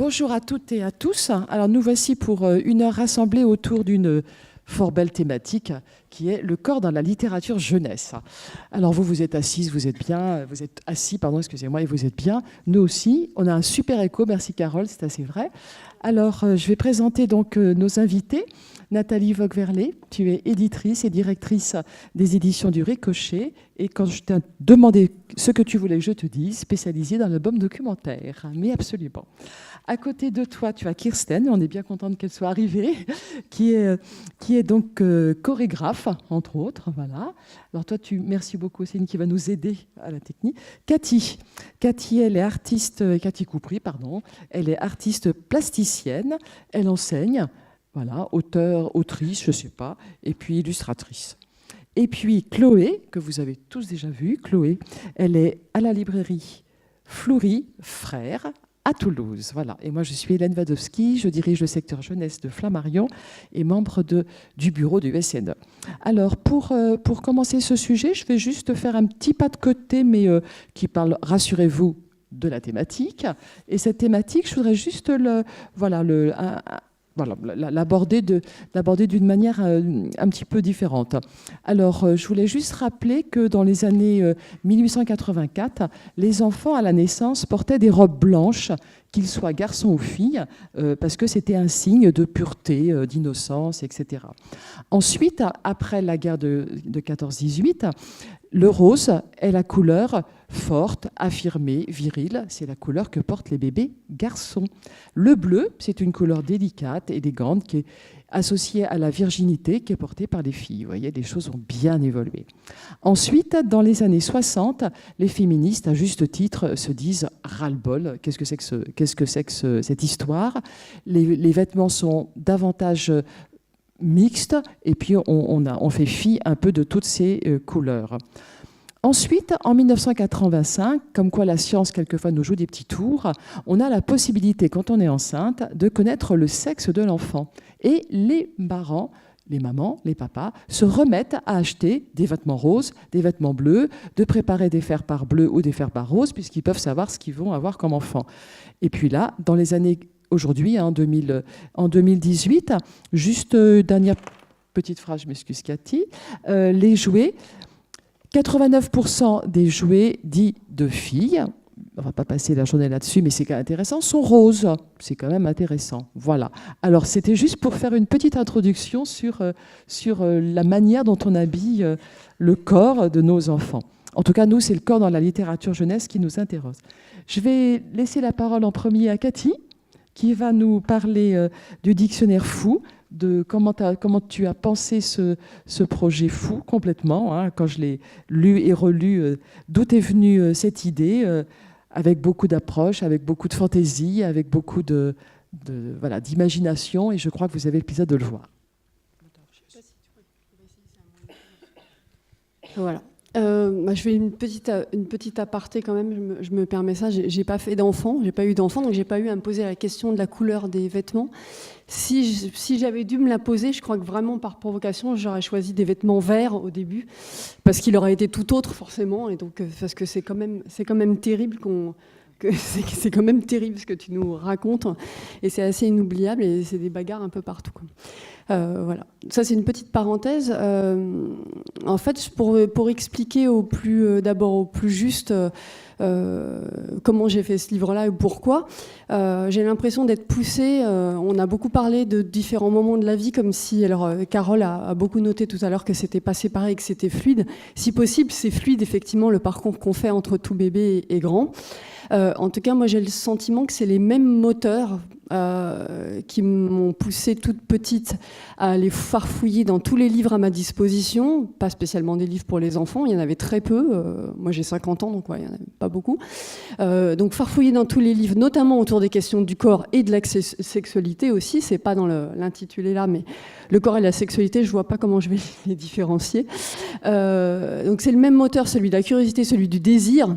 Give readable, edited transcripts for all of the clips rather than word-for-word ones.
Bonjour à toutes et à tous. Alors nous voici pour une heure rassemblés autour d'une fort belle thématique qui est le corps dans la littérature jeunesse. Alors vous êtes assises, vous êtes bien, vous êtes assis, pardon, excusez-moi, et vous êtes bien. Nous aussi, on a un super écho, merci Carole, c'est assez vrai. Alors je vais présenter donc nos invités. Nathalie Vogt-Verlet, tu es éditrice et directrice des éditions du Ricochet. Et quand je t'ai demandé ce que tu voulais que je te dise, spécialisée dans l'album documentaire. Mais absolument. À côté de toi, tu as Kirsten, on est bien contente qu'elle soit arrivée, qui est donc chorégraphe, entre autres. Voilà. Alors toi, merci beaucoup, Céline, qui va nous aider à la technique. Cathy, elle est artiste, Cathy Coupry, pardon. Elle est artiste plasticienne, elle enseigne. Voilà, auteure, autrice, je ne sais pas, et puis illustratrice. Et puis Chloé, que vous avez tous déjà vue, Chloé, elle est à la librairie Fleury Frères à Toulouse. Voilà. Et moi, je suis Hélène Wadowski, je dirige le secteur jeunesse de Flammarion et membre du bureau du SNE. Alors, pour commencer ce sujet, je vais juste faire un petit pas de côté, mais qui parle, rassurez-vous, de la thématique. Et cette thématique, je voudrais juste l'aborder d'une manière un petit peu différente. Alors, je voulais juste rappeler que dans les années 1884, les enfants à la naissance portaient des robes blanches, qu'ils soient garçons ou filles, parce que c'était un signe de pureté, d'innocence, etc. Ensuite, après la guerre de 14-18, le rose est la couleur forte, affirmée, virile. C'est la couleur que portent les bébés garçons. Le bleu, c'est une couleur délicate, élégante, qui est associée à la virginité, qui est portée par les filles. Vous voyez, les choses ont bien évolué. Ensuite, dans les années 60, les féministes, à juste titre, se disent ras-le-bol. Qu'est-ce que c'est que cette histoire ? Les vêtements sont davantage mixte, et puis on fait fi un peu de toutes ces couleurs. Ensuite, en 1985, comme quoi la science quelquefois nous joue des petits tours, on a la possibilité, quand on est enceinte, de connaître le sexe de l'enfant. Et les parents, les mamans, les papas, se remettent à acheter des vêtements roses, des vêtements bleus, de préparer des faire-part bleus ou des faire-part roses, puisqu'ils peuvent savoir ce qu'ils vont avoir comme enfant. Et puis là, dans les années aujourd'hui, en 2018, juste dernière petite phrase, je m'excuse Cathy, les jouets, 89% des jouets dits de filles, on ne va pas passer la journée là-dessus, mais c'est quand même intéressant, sont roses. C'est quand même intéressant. Voilà. Alors, c'était juste pour faire une petite introduction sur la manière dont on habille le corps de nos enfants. En tout cas, nous, c'est le corps dans la littérature jeunesse qui nous intéresse. Je vais laisser la parole en premier à Cathy, qui va nous parler du dictionnaire fou, de comment tu as pensé ce projet fou complètement. Hein, quand je l'ai lu et relu, d'où est venue cette idée, avec beaucoup d'approche, avec beaucoup de fantaisie, avec beaucoup d'imagination, et je crois que vous avez le plaisir de le voir. Voilà. Je fais une petite aparté quand même, je me permets ça. J'ai pas fait d'enfant, j'ai pas eu d'enfant, donc j'ai pas eu à me poser la question de la couleur des vêtements. Si j'avais dû me la poser, je crois que vraiment par provocation, j'aurais choisi des vêtements verts au début, parce qu'il aurait été tout autre forcément, et donc parce que c'est quand même terrible c'est quand même terrible ce que tu nous racontes, et c'est assez inoubliable, et c'est des bagarres un peu partout, quoi. Voilà. Ça, c'est une petite parenthèse. En fait, pour expliquer d'abord au plus juste comment j'ai fait ce livre-là et pourquoi, j'ai l'impression d'être poussée. On a beaucoup parlé de différents moments de la vie, comme si... Alors, Carole a beaucoup noté tout à l'heure que c'était pas séparé et que c'était fluide. Si possible, c'est fluide, effectivement, le parcours qu'on fait entre tout bébé et grand. En tout cas, moi, j'ai le sentiment que c'est les mêmes moteurs qui m'ont poussée toute petite à aller farfouiller dans tous les livres à ma disposition, pas spécialement des livres pour les enfants, il y en avait très peu. Moi, j'ai 50 ans, donc il n'y en avait pas beaucoup. Donc, farfouiller dans tous les livres, notamment autour des questions du corps et de la sexualité aussi. C'est pas dans l'intitulé là, mais le corps et la sexualité, je vois pas comment je vais les différencier. Donc, c'est le même moteur, celui de la curiosité, celui du désir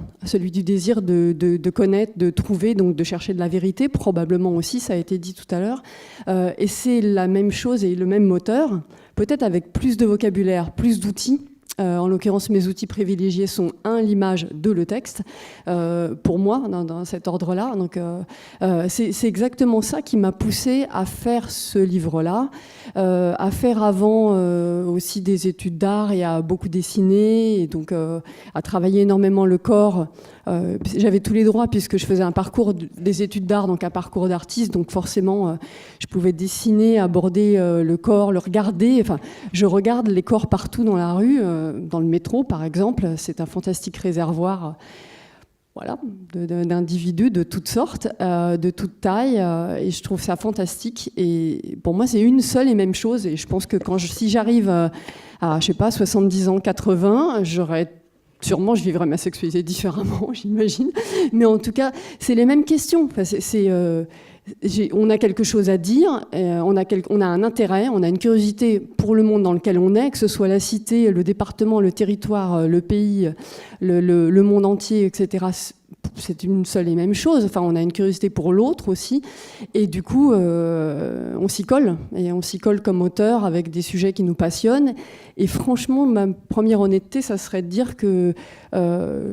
de connaître, de trouver, donc de chercher de la vérité, probablement aussi, ça a été dit tout à l'heure. Et c'est la même chose et le même moteur, peut-être avec plus de vocabulaire, plus d'outils, En l'occurrence, mes outils privilégiés sont l'image, le texte, pour moi, dans cet ordre-là. Donc, c'est exactement ça qui m'a poussée à faire ce livre-là, à faire avant aussi des études d'art et à beaucoup dessiner, et donc à travailler énormément le corps. J'avais tous les droits puisque je faisais un parcours des études d'art, donc un parcours d'artiste, donc forcément je pouvais dessiner, aborder le corps, le regarder. Enfin, je regarde les corps partout dans la rue, dans le métro par exemple. C'est un fantastique réservoir, voilà, d'individus de toutes sortes, de toutes tailles, et je trouve ça fantastique. Et pour moi, c'est une seule et même chose. Et je pense que si j'arrive à, je sais pas, 70 ans, 80, sûrement, je vivrais ma sexualité différemment, j'imagine. Mais en tout cas, c'est les mêmes questions. Enfin, on a quelque chose à dire, on a un intérêt, on a une curiosité pour le monde dans lequel on est, que ce soit la cité, le département, le territoire, le pays, le monde entier, etc. C'est une seule et même chose. Enfin, on a une curiosité pour l'autre aussi. Et du coup, on s'y colle. Et on s'y colle comme auteur avec des sujets qui nous passionnent. Et franchement, ma première honnêteté, ça serait de dire que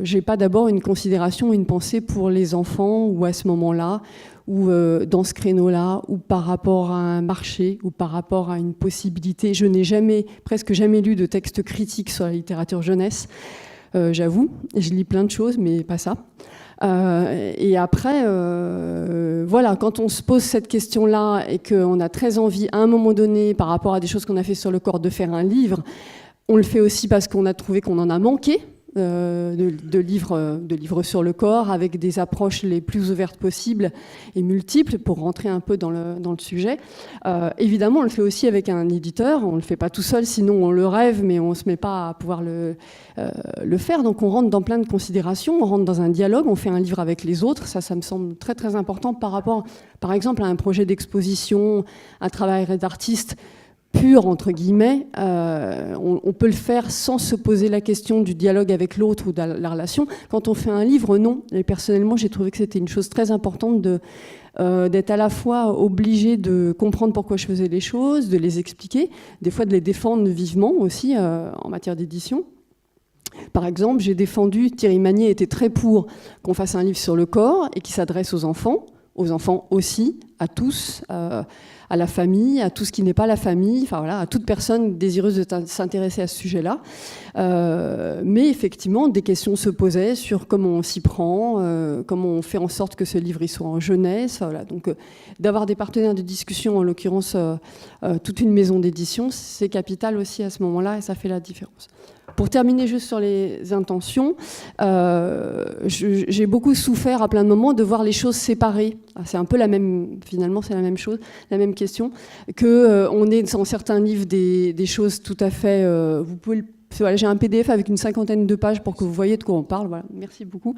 j'ai pas d'abord une considération, une pensée pour les enfants, ou à ce moment-là, ou dans ce créneau-là, ou par rapport à un marché, ou par rapport à une possibilité. Je n'ai presque jamais lu de texte critique sur la littérature jeunesse. J'avoue, je lis plein de choses, mais pas ça. Et après, voilà, quand on se pose cette question-là et qu'on a très envie, à un moment donné, par rapport à des choses qu'on a fait sur le corps, de faire un livre, on le fait aussi parce qu'on a trouvé qu'on en a manqué. De livres sur le corps, avec des approches les plus ouvertes possibles et multiples pour rentrer un peu dans le sujet. Évidemment, on le fait aussi avec un éditeur, on ne le fait pas tout seul, sinon on le rêve, mais on ne se met pas à pouvoir le faire. Donc on rentre dans plein de considérations, on rentre dans un dialogue, on fait un livre avec les autres. Ça me semble très très important par rapport, par exemple, à un projet d'exposition, un travail d'artiste pur, entre guillemets. On peut le faire sans se poser la question du dialogue avec l'autre ou de la relation. Quand on fait un livre, non. Et personnellement, j'ai trouvé que c'était une chose très importante d'être à la fois obligé de comprendre pourquoi je faisais les choses, de les expliquer, des fois de les défendre vivement aussi en matière d'édition. Par exemple, j'ai défendu, Thierry Magnier était très pour qu'on fasse un livre sur le corps et qui s'adresse aux enfants aussi, à tous, à la famille, à tout ce qui n'est pas la famille, enfin voilà, à toute personne désireuse de s'intéresser à ce sujet-là. Mais effectivement, des questions se posaient sur comment on s'y prend, comment on fait en sorte que ce livre il soit en jeunesse. Voilà. Donc, d'avoir des partenaires de discussion, en l'occurrence toute une maison d'édition, c'est capital aussi à ce moment-là et ça fait la différence. Pour terminer juste sur les intentions, j'ai beaucoup souffert à plein de moments de voir les choses séparées. C'est un peu la même, finalement, c'est la même chose, la même question, qu'on ait dans certains livres des choses tout à fait... vous pouvez voilà, j'ai un PDF avec une 50aine de pages pour que vous voyez de quoi on parle. Voilà, merci beaucoup.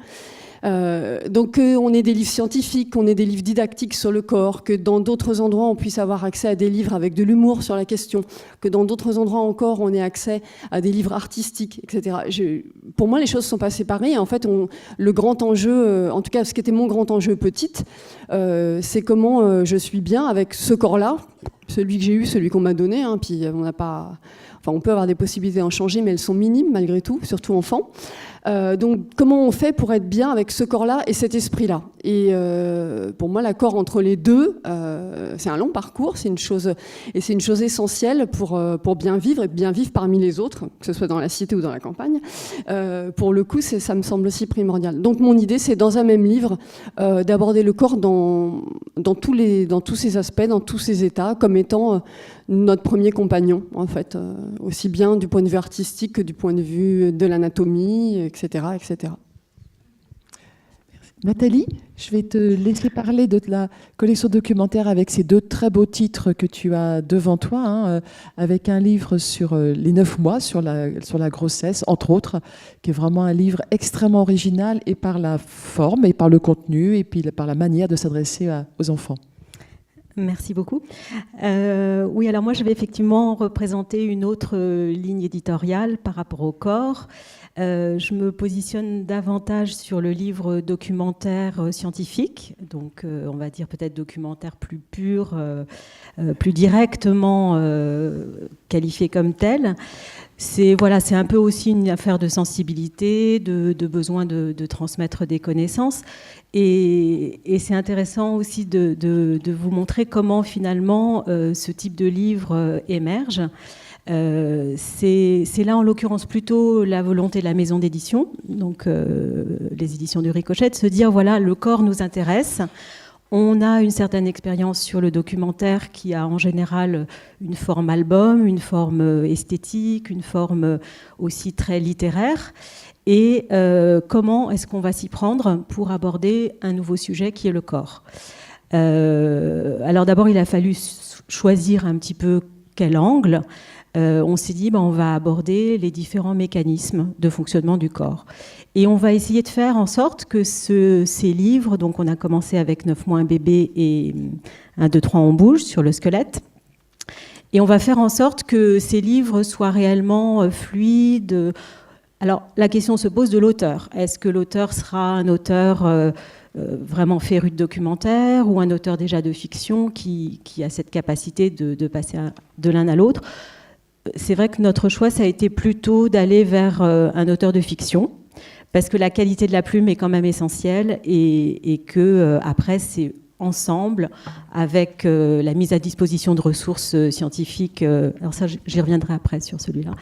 Donc on ait des livres scientifiques, qu'on ait des livres didactiques sur le corps, que dans d'autres endroits on puisse avoir accès à des livres avec de l'humour sur la question, que dans d'autres endroits encore on ait accès à des livres artistiques, etc. Pour moi les choses ne sont pas séparées. En fait, le grand enjeu, en tout cas ce qui était mon grand enjeu petite, c'est comment je suis bien avec ce corps-là, celui que j'ai eu, celui qu'on m'a donné, hein, puis on n'a pas... Enfin, on peut avoir des possibilités d'en changer, mais elles sont minimes malgré tout, surtout enfant. Donc, comment on fait pour être bien avec ce corps-là et cet esprit-là ? Et pour moi, l'accord entre les deux, c'est un long parcours, c'est une chose essentielle pour bien vivre et bien vivre parmi les autres, que ce soit dans la cité ou dans la campagne. Pour le coup, ça me semble aussi primordial. Donc, mon idée, c'est dans un même livre d'aborder le corps dans tous ses aspects, dans tous ses états, comme étant notre premier compagnon, en fait, aussi bien du point de vue artistique que du point de vue de l'anatomie, etc., etc. Nathalie, je vais te laisser parler de la collection documentaire avec ces deux très beaux titres que tu as devant toi, hein, avec un livre sur les 9 mois, sur la grossesse, entre autres, qui est vraiment un livre extrêmement original et par la forme et par le contenu et puis par la manière de s'adresser aux enfants. Merci beaucoup. Oui, alors moi, je vais effectivement représenter une autre ligne éditoriale par rapport au corps. Je me positionne davantage sur le livre documentaire scientifique, donc on va dire peut-être documentaire plus pur, plus directement qualifié comme tel. c'est un peu aussi une affaire de sensibilité, de besoin de transmettre des connaissances. Et c'est intéressant aussi de vous montrer comment finalement ce type de livre émerge. C'est là en l'occurrence plutôt la volonté de la maison d'édition, donc les éditions du Ricochet, de se dire voilà, le corps nous intéresse. On a une certaine expérience sur le documentaire qui a en général une forme album, une forme esthétique, une forme aussi très littéraire. Et comment est-ce qu'on va s'y prendre pour aborder un nouveau sujet qui est le corps. Alors d'abord, il a fallu choisir un petit peu quel angle. On s'est dit, on va aborder les différents mécanismes de fonctionnement du corps. Et on va essayer de faire en sorte que ces livres, donc on a commencé avec 9 mois un bébé et 1, 2, 3 on bouge sur le squelette, et on va faire en sorte que ces livres soient réellement fluides. Alors la question se pose de l'auteur. Est-ce que l'auteur sera un auteur vraiment féru de documentaire ou un auteur déjà de fiction qui a cette capacité de passer de l'un à l'autre? C'est vrai que notre choix, ça a été plutôt d'aller vers un auteur de fiction, parce que la qualité de la plume est quand même essentielle et que après, c'est ensemble, avec la mise à disposition de ressources scientifiques. Alors ça, j'y reviendrai après sur celui-là.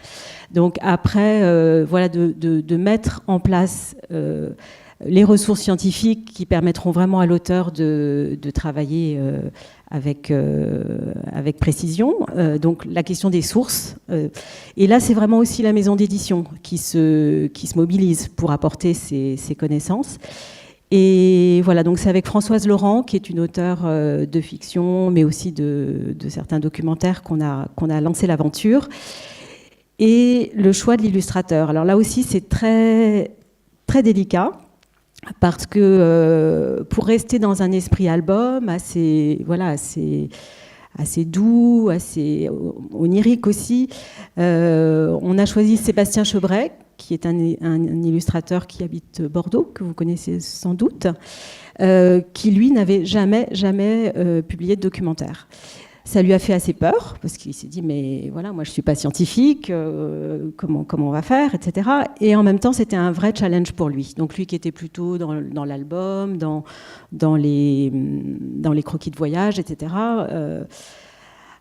Donc après, voilà, de mettre en place les ressources scientifiques qui permettront vraiment à l'auteur de travailler avec précision. Donc la question des sources. Et là, c'est vraiment aussi la maison d'édition qui se mobilise pour apporter ces connaissances. Et voilà, donc c'est avec Françoise Laurent, qui est une auteure de fiction, mais aussi de certains documentaires qu'on a lancé l'aventure. Et le choix de l'illustrateur. Alors là aussi, c'est très, très délicat. Parce que pour rester dans un esprit album assez doux, assez onirique aussi, on a choisi Sébastien Chebret, qui est un illustrateur qui habite Bordeaux, que vous connaissez sans doute, qui lui n'avait jamais publié de documentaire. Ça lui a fait assez peur, parce qu'il s'est dit, mais voilà, moi je ne suis pas scientifique, comment on va faire, etc. Et en même temps, c'était un vrai challenge pour lui. Donc lui qui était plutôt dans l'album, dans les croquis de voyage, etc.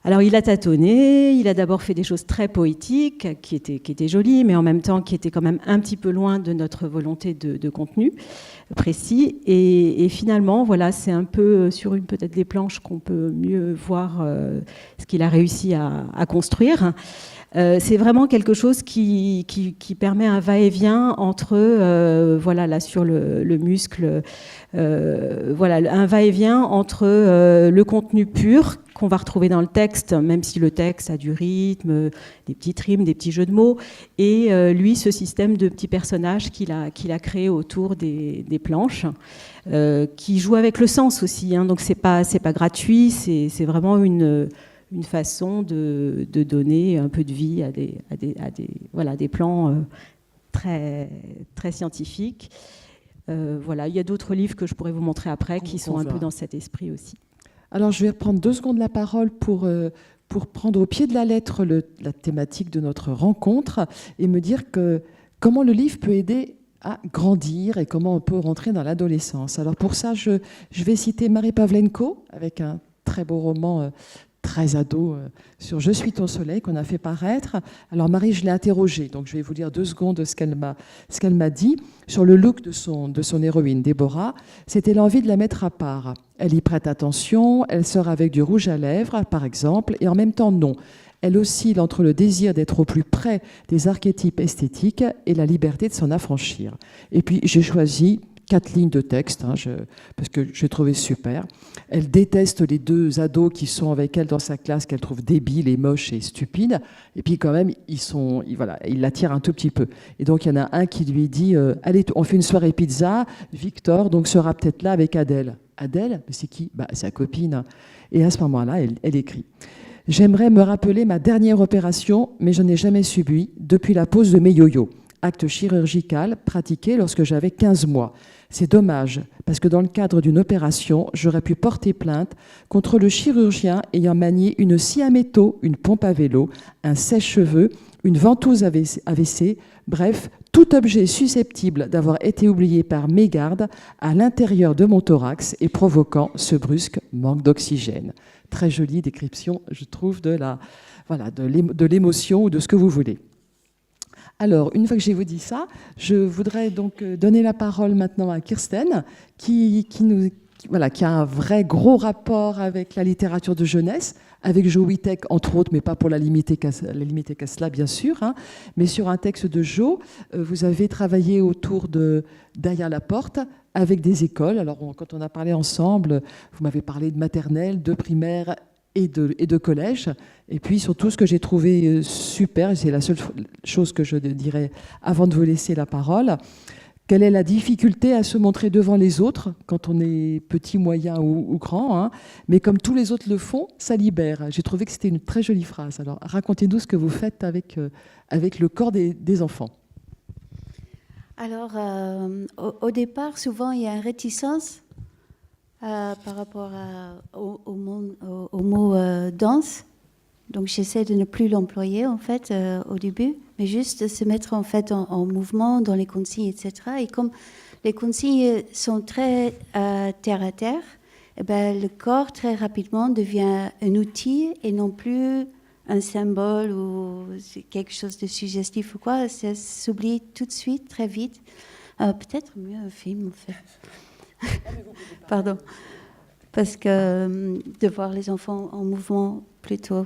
Alors il a tâtonné, il a d'abord fait des choses très poétiques, qui étaient jolies, mais en même temps qui étaient quand même un petit peu loin de notre volonté de contenu précis. Et finalement, voilà, c'est un peu sur peut-être des planches qu'on peut mieux voir ce qu'il a réussi à construire. C'est vraiment quelque chose qui permet un va-et-vient entre, voilà, là sur le muscle, voilà, un va-et-vient entre le contenu pur qu'on va retrouver dans le texte, même si le texte a du rythme, des petites rimes, des petits jeux de mots, et lui, ce système de petits personnages qu'il a créé autour des planches, qui joue avec le sens aussi, hein, donc c'est pas gratuit, c'est vraiment une façon de donner un peu de vie à des plans très, très scientifiques. Voilà, il y a d'autres livres que je pourrais vous montrer après qui sont un peu dans cet esprit aussi. Alors, je vais prendre 2 secondes la parole pour prendre au pied de la lettre la thématique de notre rencontre et me dire comment le livre peut aider à grandir et comment on peut rentrer dans l'adolescence. Alors pour ça, je vais citer Marie Pavlenko avec un très beau roman très ado sur « Je suis ton soleil » qu'on a fait paraître. Alors Marie, je l'ai interrogée, donc je vais vous lire 2 secondes ce qu'elle m'a dit sur le look de son héroïne, Déborah. C'était l'envie de la mettre à part. Elle y prête attention, elle sort avec du rouge à lèvres, par exemple, et en même temps non. Elle oscille entre le désir d'être au plus près des archétypes esthétiques et la liberté de s'en affranchir. Et puis j'ai choisi 4 lignes de texte, hein, parce que j'ai trouvé super. Elle déteste les 2 ados qui sont avec elle dans sa classe, qu'elle trouve débiles et moches et stupides. Et puis quand même, ils l'attirent un tout petit peu. Et donc il y en a un qui lui dit allez, on fait une soirée pizza. Victor donc sera peut-être là avec Adèle. Adèle, mais c'est qui? Sa copine. Et à ce moment-là, elle écrit. J'aimerais me rappeler ma dernière opération, mais je n'ai jamais subi depuis la pose de mes yo-yo. Acte chirurgical pratiqué lorsque j'avais 15 mois. C'est dommage, parce que dans le cadre d'une opération, j'aurais pu porter plainte contre le chirurgien ayant manié une scie à métaux, une pompe à vélo, un sèche-cheveux, une ventouse AVC, bref, tout objet susceptible d'avoir été oublié par mégarde à l'intérieur de mon thorax et provoquant ce brusque manque d'oxygène. Très jolie description, je trouve, de l'émotion ou de ce que vous voulez. Alors, une fois que j'ai vous dit ça, je voudrais donc donner la parole maintenant à Kirsten, qui a un vrai gros rapport avec la littérature de jeunesse, avec Jo Witek, entre autres, mais pas pour la limiter qu'à cela, bien sûr, hein, mais sur un texte de Jo. Vous avez travaillé autour de Derrière la porte, avec des écoles. Alors, quand on a parlé ensemble, vous m'avez parlé de maternelle, de primaire et de collège. Et puis, surtout, ce que j'ai trouvé super, et c'est la seule chose que je dirais avant de vous laisser la parole, quelle est la difficulté à se montrer devant les autres quand on est petit, moyen ou grand, hein, mais comme tous les autres le font, ça libère. J'ai trouvé que c'était une très jolie phrase. Alors, racontez-nous ce que vous faites avec le corps des enfants. Alors, au départ, souvent, il y a une réticence par rapport au mot danse. Donc, j'essaie de ne plus l'employer, en fait, au début, mais juste de se mettre, en fait, en mouvement dans les consignes, etc. Et comme les consignes sont très terre à terre, eh ben, le corps, très rapidement, devient un outil et non plus un symbole ou quelque chose de suggestif ou quoi. Ça s'oublie tout de suite, très vite. Peut-être mieux un film, en fait. Pardon. Parce que de voir les enfants en mouvement plutôt...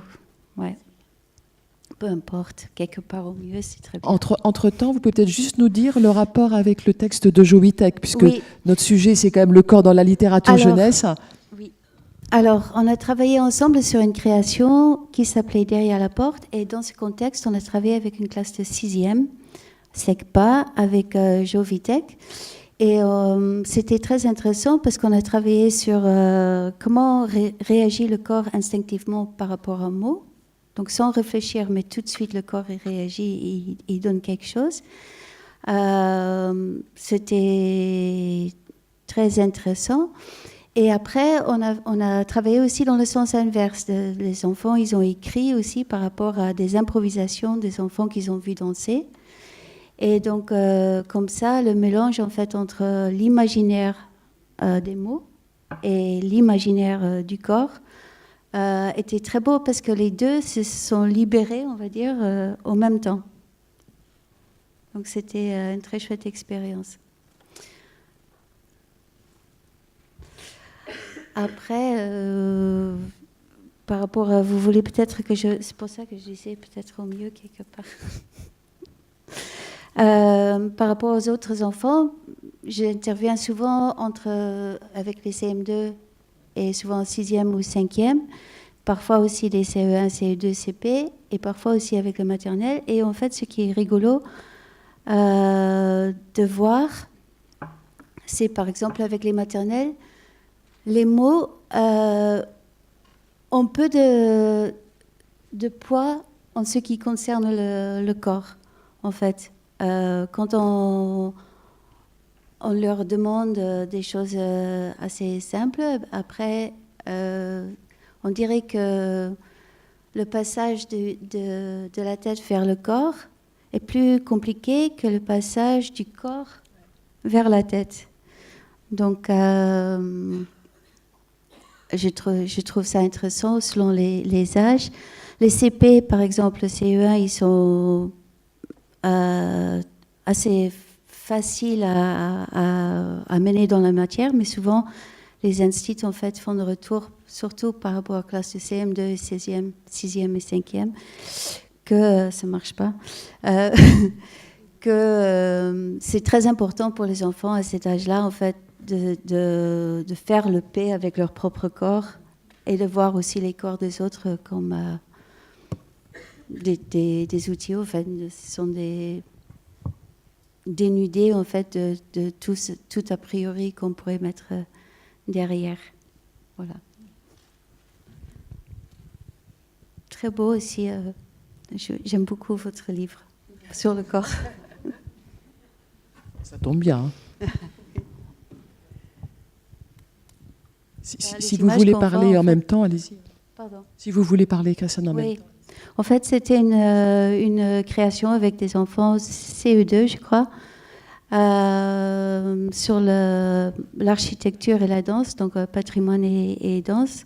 Ouais. Peu importe, quelque part au mieux, c'est très bien. Entre-temps, vous pouvez peut-être juste nous dire le rapport avec le texte de Jo Witek, puisque oui. Notre sujet, c'est quand même le corps dans la littérature jeunesse. Oui. Alors, on a travaillé ensemble sur une création qui s'appelait Derrière la porte, et dans ce contexte, on a travaillé avec une classe de 6e, SECPA, avec Jo Witek. Et c'était très intéressant parce qu'on a travaillé sur comment réagit le corps instinctivement par rapport à un mot. Donc sans réfléchir, mais tout de suite le corps il réagit, il donne quelque chose. C'était très intéressant. Et après, on a travaillé aussi dans le sens inverse. Les enfants, ils ont écrit aussi par rapport à des improvisations des enfants qu'ils ont vus danser. Et donc, comme ça, le mélange en fait entre l'imaginaire des mots et l'imaginaire du corps était très beau parce que les deux se sont libérés, on va dire, en même temps. Donc, c'était une très chouette expérience. Après, par rapport à... Vous voulez peut-être que je... C'est pour ça que j'essaie peut-être au mieux quelque part. Par rapport aux autres enfants, j'interviens souvent avec les CM2 et souvent 6e ou 5e, parfois aussi les CE1, CE2, CP, et parfois aussi avec le maternel. Et en fait, ce qui est rigolo de voir, c'est par exemple avec les maternelles, les mots ont peu de poids en ce qui concerne le corps, en fait. Quand on leur demande des choses assez simples, après, on dirait que le passage de la tête vers le corps est plus compliqué que le passage du corps vers la tête. Donc, je trouve ça intéressant selon les âges. Les CP, par exemple, le CE1, ils sont assez faciles à mener dans la matière, mais souvent, les instituts, en fait, font de retour, surtout par rapport aux classes de CM2, 6e et 5e, que ça ne marche pas. Que c'est très important pour les enfants à cet âge-là, en fait, de faire le paix avec leur propre corps et de voir aussi les corps des autres comme des outils. En fait, ce sont dénudés en fait de tout a priori qu'on pourrait mettre derrière. Voilà. Très beau aussi. J'aime beaucoup votre livre sur le corps. Ça tombe bien. Hein. Si vous voulez parler en même temps, allez-y. Pardon. Si vous voulez parler, Kirsten, en même temps. En fait, c'était une création avec des enfants CE2, je crois, sur l'architecture et la danse, donc patrimoine et danse,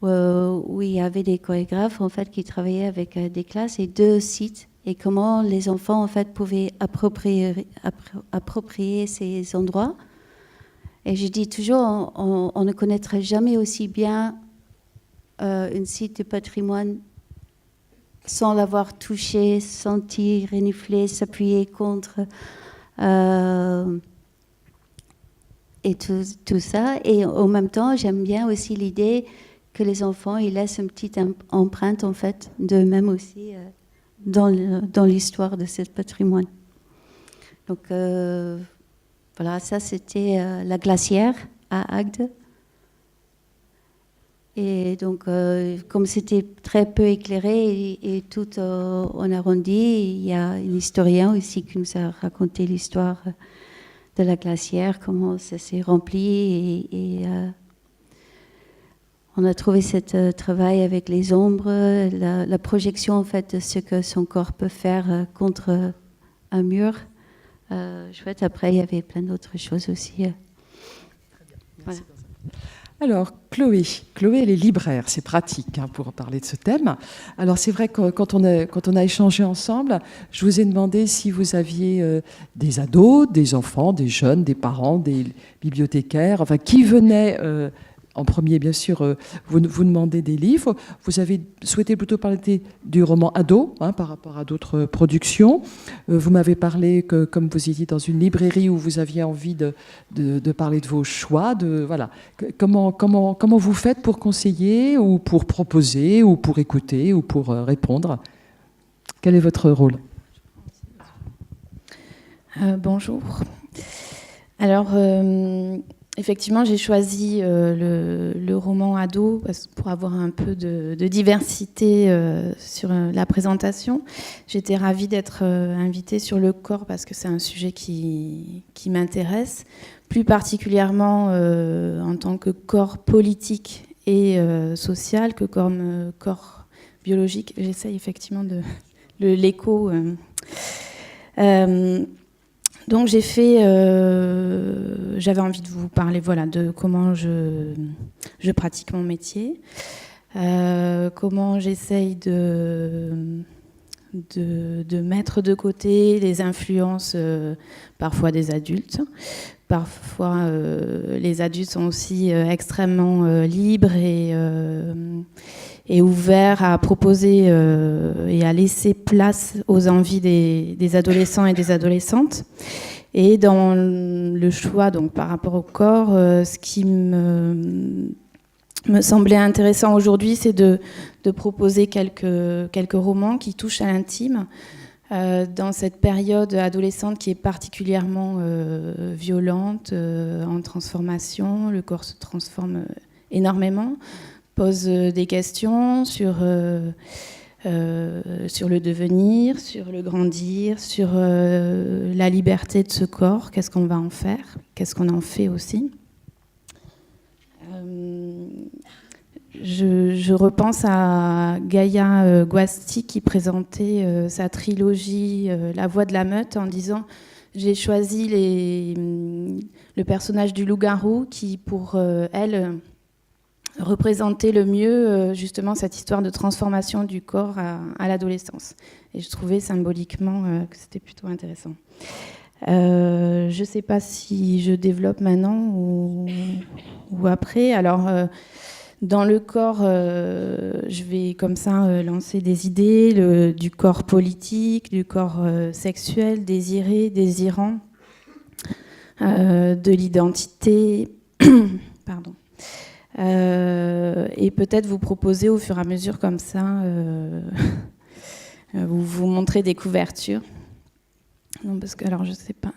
où il y avait des chorégraphes en fait qui travaillaient avec des classes et 2 sites, et comment les enfants en fait pouvaient approprier ces endroits. Et je dis toujours, on ne connaîtrait jamais aussi bien un site de patrimoine sans l'avoir touché, senti, reniflé, s'appuyer contre, et tout ça. Et en même temps, j'aime bien aussi l'idée que les enfants, ils laissent une petite empreinte, en fait, d'eux-mêmes aussi dans l'histoire de ce patrimoine. Donc, voilà, ça, c'était la glacière à Agde. Et donc, comme c'était très peu éclairé et tout en arrondi, il y a un historien aussi qui nous a raconté l'histoire de la glacière, comment ça s'est rempli. Et on a trouvé ce travail avec les ombres, la projection en fait de ce que son corps peut faire contre un mur. Chouette. Après, il y avait plein d'autres choses aussi. Très bien. Merci. Voilà. Alors, Chloé, elle est libraire, c'est pratique pour parler de ce thème. Alors, c'est vrai que quand on a échangé ensemble, je vous ai demandé si vous aviez des ados, des enfants, des jeunes, des parents, des bibliothécaires, enfin, qui venaient... En premier, bien sûr, vous demandez des livres. Vous avez souhaité plutôt parler du roman ado, par rapport à d'autres productions. Vous m'avez parlé que, comme vous étiez dans une librairie où vous aviez envie de parler de vos choix, voilà. Comment vous faites pour conseiller, ou pour proposer, ou pour écouter, ou pour répondre? Quel est votre rôle? Bonjour. Alors... effectivement, j'ai choisi le roman ado pour avoir un peu de diversité sur la présentation. J'étais ravie d'être invitée sur le corps parce que c'est un sujet qui m'intéresse, plus particulièrement en tant que corps politique et social que comme corps biologique. J'essaye effectivement de l'écho. Donc j'avais envie de vous parler de comment je pratique mon métier, comment j'essaye de mettre de côté les influences parfois des adultes. Parfois, les adultes sont aussi extrêmement libres et ouverts à proposer et à laisser place aux envies des adolescents et des adolescentes. Et dans le choix, donc par rapport au corps, ce qui me semblait intéressant aujourd'hui, c'est de proposer quelques romans qui touchent à l'intime. Dans cette période adolescente qui est particulièrement violente, en transformation, le corps se transforme énormément, pose des questions sur le devenir, sur le grandir, sur la liberté de ce corps, qu'est-ce qu'on va en faire, qu'est-ce qu'on en fait aussi. Je repense à Gaïa Gwasti qui présentait sa trilogie La Voix de la Meute en disant « J'ai choisi le personnage du loup-garou qui, pour elle, représentait le mieux justement cette histoire de transformation du corps à l'adolescence. » Et je trouvais symboliquement que c'était plutôt intéressant. Je ne sais pas si je développe maintenant ou après. Alors... dans le corps, je vais comme ça lancer des idées du corps politique, du corps sexuel, désiré, désirant, de l'identité, pardon. Et peut-être vous proposer au fur et à mesure comme ça, vous montrer des couvertures. Non, parce que alors je sais pas.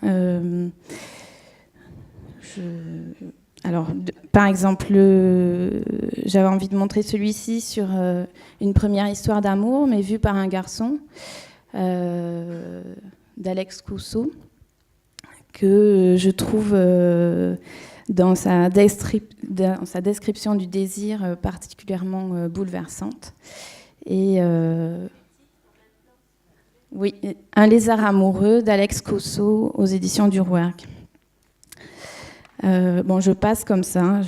Alors, par exemple, j'avais envie de montrer celui-ci sur une première histoire d'amour, mais vue par un garçon, d'Alex Cousseau, que je trouve dans sa description du désir particulièrement bouleversante. Et oui, Un lézard amoureux d'Alex Cosso aux éditions du Rouergue. Bon, je passe comme ça.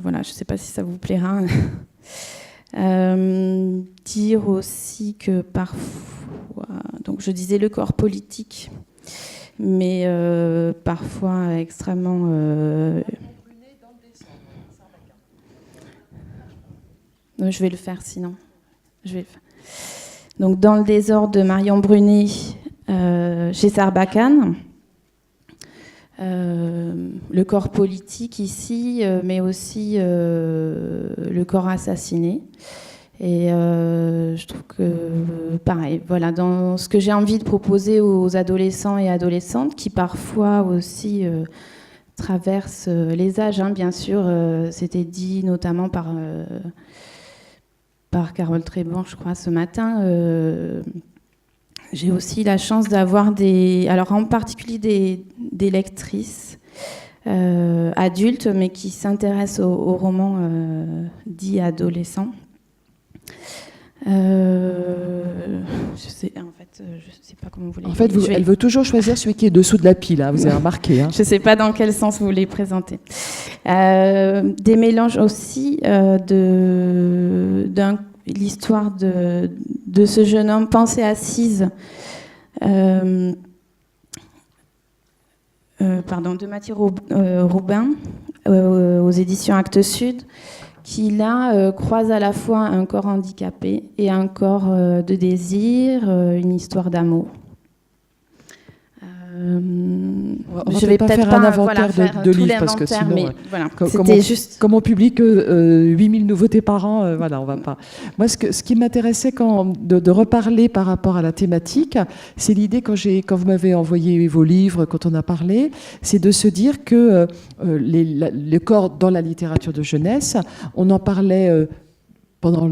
Voilà, je ne sais pas si ça vous plaira. Dire aussi que parfois, donc je disais le corps politique, mais parfois extrêmement. Je vais le faire sinon. Je vais le faire. Donc dans le désordre de Marion Brunet chez Sarbacane. Le corps politique ici, mais aussi le corps assassiné. Et je trouve que, pareil, voilà, dans ce que j'ai envie de proposer aux adolescents et adolescentes, qui parfois aussi traversent les âges, hein, bien sûr, c'était dit notamment par Carole Tréban, je crois, ce matin. J'ai aussi la chance d'avoir alors en particulier des lectrices adultes, mais qui s'intéressent aux romans dits adolescents. Je sais pas comment vous voulez. En fait, elle veut toujours choisir celui qui est dessous de la pile, hein, vous avez remarqué. Hein. Je ne sais pas dans quel sens vous les présentez. Des mélanges aussi l'histoire de ce jeune homme, Pensée assise, de Mathieu Robin, aux éditions Actes Sud, qui là croise à la fois un corps handicapé et un corps de désir, une histoire d'amour. Je vais peut-être pas faire un inventaire de livres parce que sinon, mais voilà, comme on publie que 8000 nouveautés par an, voilà, on va pas. Moi, ce qui m'intéressait de reparler par rapport à la thématique, c'est l'idée quand vous m'avez envoyé vos livres, quand on a parlé, c'est de se dire que le corps dans la littérature de jeunesse, on en parlait. Pendant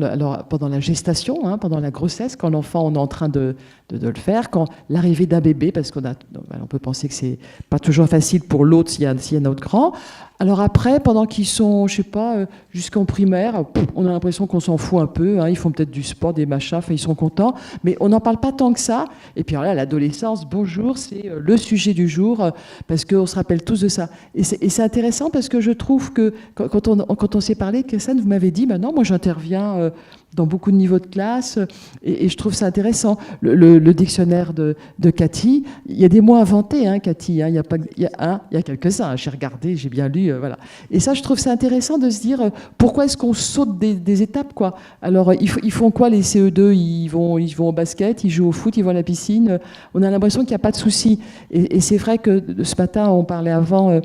la gestation, hein, pendant la grossesse, quand l'enfant on est en train de le faire, quand l'arrivée d'un bébé, parce on peut penser que c'est pas toujours facile pour l'autre s'il y a un autre grand. Alors après, pendant qu'ils sont, je sais pas, jusqu'en primaire, on a l'impression qu'on s'en fout un peu. Hein, ils font peut-être du sport, des machins, ils sont contents, mais on n'en parle pas tant que ça. Et puis alors là, l'adolescence, bonjour, c'est le sujet du jour, parce qu'on se rappelle tous de ça. Et c'est intéressant parce que je trouve que quand on s'est parlé, Kézanne, vous m'avez dit, maintenant, moi j'interviens dans beaucoup de niveaux de classe, et je trouve ça intéressant. Le dictionnaire de Cathy, il y a des mots inventés, hein, Cathy, hein, il y a quelques-uns, hein, j'ai regardé, j'ai bien lu, voilà. Et ça, je trouve ça intéressant de se dire, pourquoi est-ce qu'on saute des étapes, quoi. Alors, ils font quoi, les CE2 ils vont au basket, ils jouent au foot, ils vont à la piscine, on a l'impression qu'il n'y a pas de souci. Et c'est vrai que ce matin, on parlait avant...